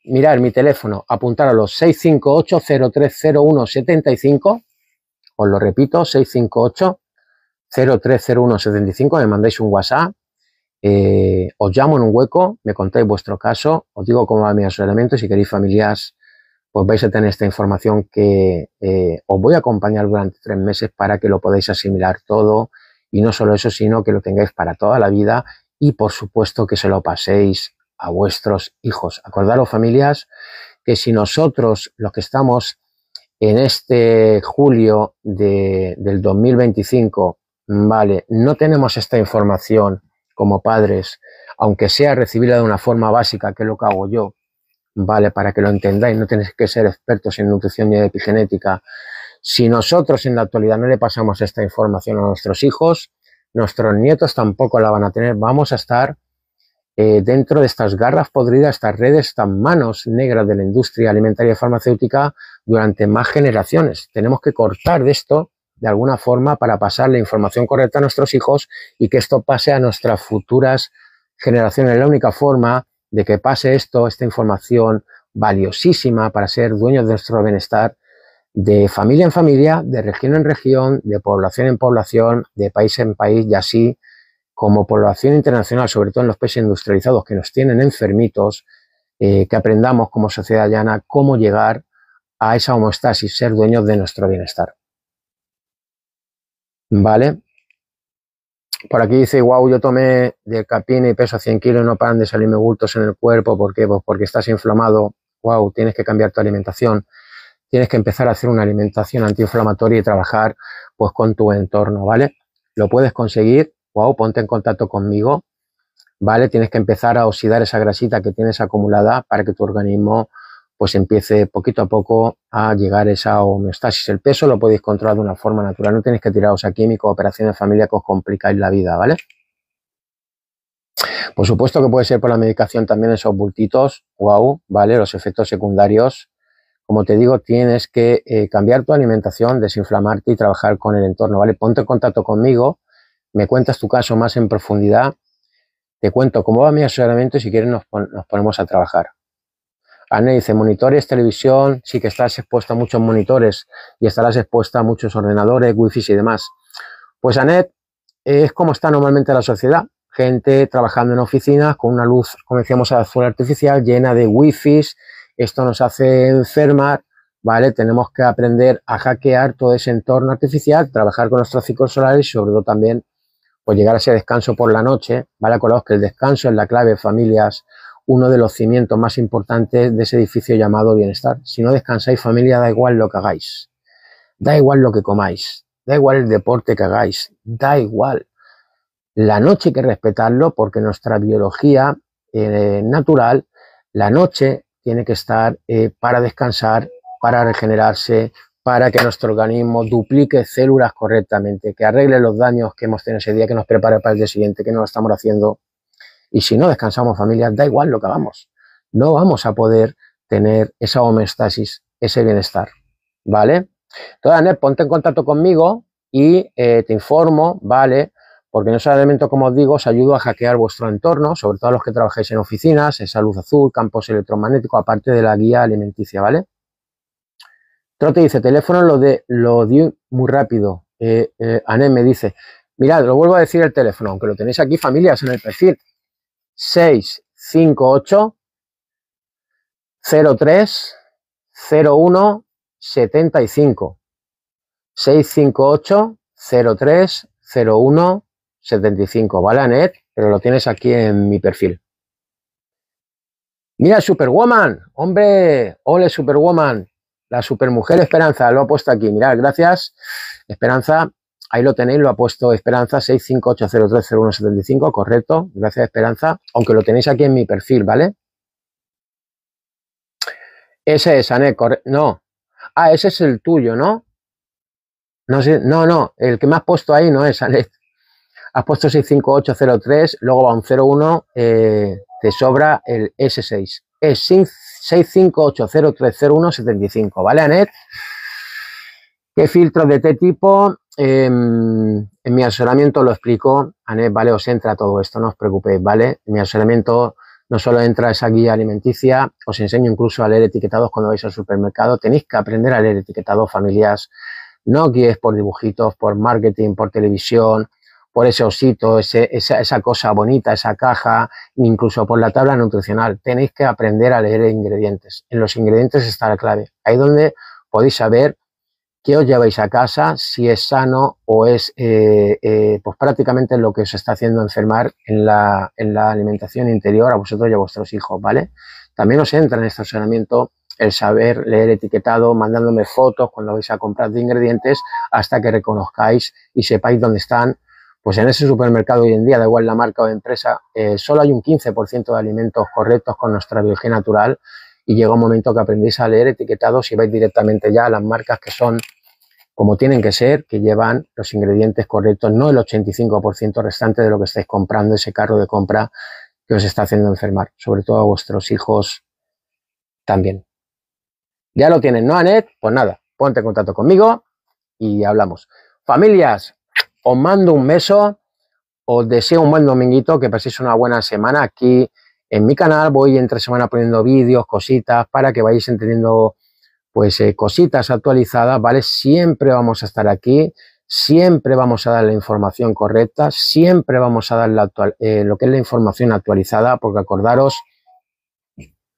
mirar mi teléfono, apuntar a los 658-030175, os lo repito, 658-030175, me mandáis un WhatsApp, os llamo en un hueco, me contáis vuestro caso, os digo cómo va mi asesoramiento, si queréis familias, pues vais a tener esta información que os voy a acompañar durante 3 meses para que lo podáis asimilar todo, y no solo eso, sino que lo tengáis para toda la vida y por supuesto que se lo paséis a vuestros hijos. Acordaros, familias, que si nosotros, los que estamos en este julio del 2025, vale, no tenemos esta información como padres, aunque sea recibirla de una forma básica, que es lo que hago yo, vale, para que lo entendáis, no tenéis que ser expertos en nutrición ni de epigenética. Si nosotros en la actualidad no le pasamos esta información a nuestros hijos, nuestros nietos tampoco la van a tener. Vamos a estar dentro de estas garras podridas, estas redes, estas manos negras de la industria alimentaria y farmacéutica durante más generaciones. Tenemos que cortar de esto de alguna forma para pasar la información correcta a nuestros hijos y que esto pase a nuestras futuras generaciones. Es la única forma de que pase esto, esta información valiosísima para ser dueños de nuestro bienestar, de familia en familia, de región en región, de población en población, de país en país, y así como población internacional, sobre todo en los países industrializados que nos tienen enfermitos, que aprendamos como sociedad llana cómo llegar a esa homeostasis, ser dueños de nuestro bienestar. ¿Vale? Por aquí dice, wow, yo tomé de capina y peso 100 kilos y no paran de salirme bultos en el cuerpo. ¿Por qué? Pues porque estás inflamado. Wow, tienes que cambiar tu alimentación. Tienes que empezar a hacer una alimentación antiinflamatoria y trabajar pues con tu entorno, ¿vale? Lo puedes conseguir. Wow, ponte en contacto conmigo, ¿vale? Tienes que empezar a oxidar esa grasita que tienes acumulada para que tu organismo pues empiece poquito a poco a llegar a esa homeostasis. El peso lo podéis controlar de una forma natural, no tenéis que tiraros a químicos, operaciones de familia que os complicáis la vida, ¿vale? Por supuesto que puede ser por la medicación también esos bultitos, wow, ¿vale? Los efectos secundarios. Como te digo, tienes que cambiar tu alimentación, desinflamarte y trabajar con el entorno, ¿vale? Ponte en contacto conmigo, me cuentas tu caso más en profundidad, te cuento cómo va mi asesoramiento y si quieres nos ponemos a trabajar. Anne dice, monitores, televisión, sí que estás expuesta a muchos monitores y estarás expuesta a muchos ordenadores, wifi y demás. Pues Anet, es como está normalmente la sociedad, gente trabajando en oficinas con una luz, como decíamos, azul artificial, llena de wifi. Esto nos hace enfermar, ¿vale? Tenemos que aprender a hackear todo ese entorno artificial, trabajar con nuestros ciclos solares y sobre todo también pues llegar a ese descanso por la noche, ¿vale? Acordaos que el descanso es la clave, familias, uno de los cimientos más importantes de ese edificio llamado bienestar. Si no descansáis, familia, da igual lo que hagáis, da igual lo que comáis, da igual el deporte que hagáis, da igual. La noche hay que respetarlo porque nuestra biología natural, la noche tiene que estar para descansar, para regenerarse, para que nuestro organismo duplique células correctamente, que arregle los daños que hemos tenido ese día, que nos prepare para el día siguiente, que no lo estamos haciendo. Y si no descansamos, familia, da igual lo que hagamos. No vamos a poder tener esa homeostasis, ese bienestar, ¿vale? Entonces, Anet, ponte en contacto conmigo y te informo, ¿vale? Porque en esos elementos, como os digo, os ayudo a hackear vuestro entorno, sobre todo los que trabajáis en oficinas, esa luz azul, campos electromagnéticos, aparte de la guía alimenticia, ¿vale? Trote dice, teléfono lo di muy rápido. Anet me dice, mirad, lo vuelvo a decir el teléfono, aunque lo tenéis aquí, familias, en el perfil. 658 03 01 75 658 03 01 75, ¿vale, Anet? Pero lo tienes aquí en mi perfil. Mira, Superwoman, hombre, ole Superwoman, la supermujer Esperanza, lo ha puesto aquí, mirad, gracias, Esperanza, ahí lo tenéis, lo ha puesto Esperanza, 658030175, correcto, gracias Esperanza, aunque lo tenéis aquí en mi perfil, ¿vale? Ese es, Anet, no, ese es el tuyo, ¿no? No sé, no, el que me has puesto ahí no es, Anet. Has puesto 65803, luego va un 01, te sobra el S6. Es 658030175, ¿vale, Anet? ¿Qué filtros de qué tipo? En mi asesoramiento lo explico, Anet, ¿vale? Os entra todo esto, no os preocupéis, ¿vale? En mi asesoramiento no solo entra esa guía alimenticia, os enseño incluso a leer etiquetados cuando vais al supermercado. Tenéis que aprender a leer etiquetados, familias. No guíes por dibujitos, por marketing, por televisión, por ese osito, esa cosa bonita, esa caja, incluso por la tabla nutricional. Tenéis que aprender a leer ingredientes. En los ingredientes está la clave. Ahí donde podéis saber qué os lleváis a casa, si es sano o es pues prácticamente lo que os está haciendo enfermar en la alimentación interior a vosotros y a vuestros hijos, ¿vale? También os entra en este asesoramiento el saber leer etiquetado, mandándome fotos cuando vais a comprar de ingredientes hasta que reconozcáis y sepáis dónde están. Pues en ese supermercado hoy en día, da igual la marca o empresa, solo hay un 15% de alimentos correctos con nuestra biología natural y llega un momento que aprendéis a leer etiquetados y vais directamente ya a las marcas que son como tienen que ser, que llevan los ingredientes correctos, no el 85% restante de lo que estáis comprando, ese carro de compra que os está haciendo enfermar, sobre todo a vuestros hijos también. Ya lo tienen, ¿no, Anet? Pues nada, ponte en contacto conmigo y hablamos. Familias, os mando un beso, os deseo un buen dominguito, que paséis una buena semana. Aquí en mi canal voy entre semana poniendo vídeos, cositas, para que vayáis entendiendo pues cositas actualizadas, ¿vale? Siempre vamos a estar aquí, siempre vamos a dar la información correcta, siempre vamos a dar lo que es la información actualizada, porque acordaros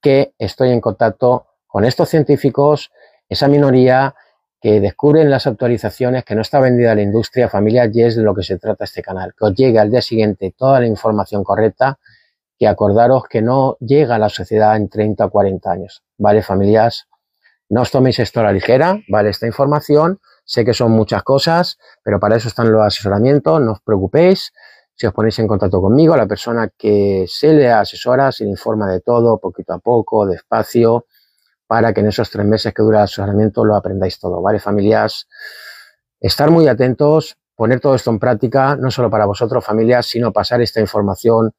que estoy en contacto con estos científicos, esa minoría que descubren las actualizaciones, que no está vendida a la industria, familia, y es de lo que se trata este canal, que os llegue al día siguiente toda la información correcta, que acordaros que no llega a la sociedad en 30 o 40 años, ¿vale, familias? No os toméis esto a la ligera, ¿vale? Esta información, sé que son muchas cosas, pero para eso están los asesoramientos, no os preocupéis. Si os ponéis en contacto conmigo, la persona que se le asesora, se le informa de todo, poquito a poco, despacio, para que en esos 3 meses que dura el asesoramiento lo aprendáis todo, ¿vale, familias? Estar muy atentos, poner todo esto en práctica, no solo para vosotros, familias, sino pasar esta información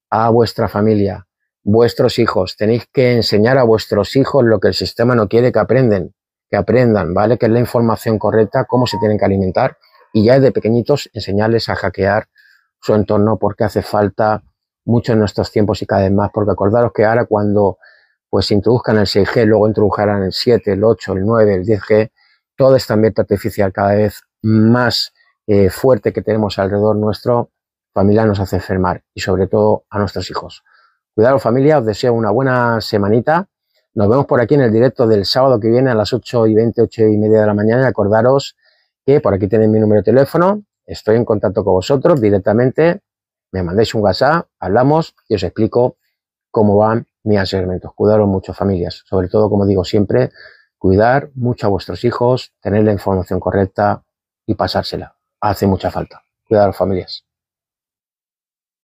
a vuestra familia, vuestros hijos. Tenéis que enseñar a vuestros hijos lo que el sistema no quiere que aprendan, ¿vale? Que es la información correcta, cómo se tienen que alimentar, y ya desde pequeñitos enseñarles a hackear su entorno, porque hace falta mucho en nuestros tiempos y cada vez más, porque acordaros que ahora cuando pues introduzcan el 6G, luego introduzcan el 7, el 8, el 9, el 10G, todo este ambiente artificial cada vez más fuerte que tenemos alrededor nuestro, familia, nos hace enfermar, y sobre todo a nuestros hijos. Cuidaros, familia, os deseo una buena semanita. Nos vemos por aquí en el directo del sábado que viene a las 8:20, 8:30 de la mañana. Y acordaros que por aquí tenéis mi número de teléfono. Estoy en contacto con vosotros directamente. Me mandéis un WhatsApp, hablamos y os explico cómo van mis asesoramientos. Cuidaros mucho, familias. Sobre todo, como digo siempre, cuidar mucho a vuestros hijos, tener la información correcta y pasársela. Hace mucha falta. Cuidaros, familias.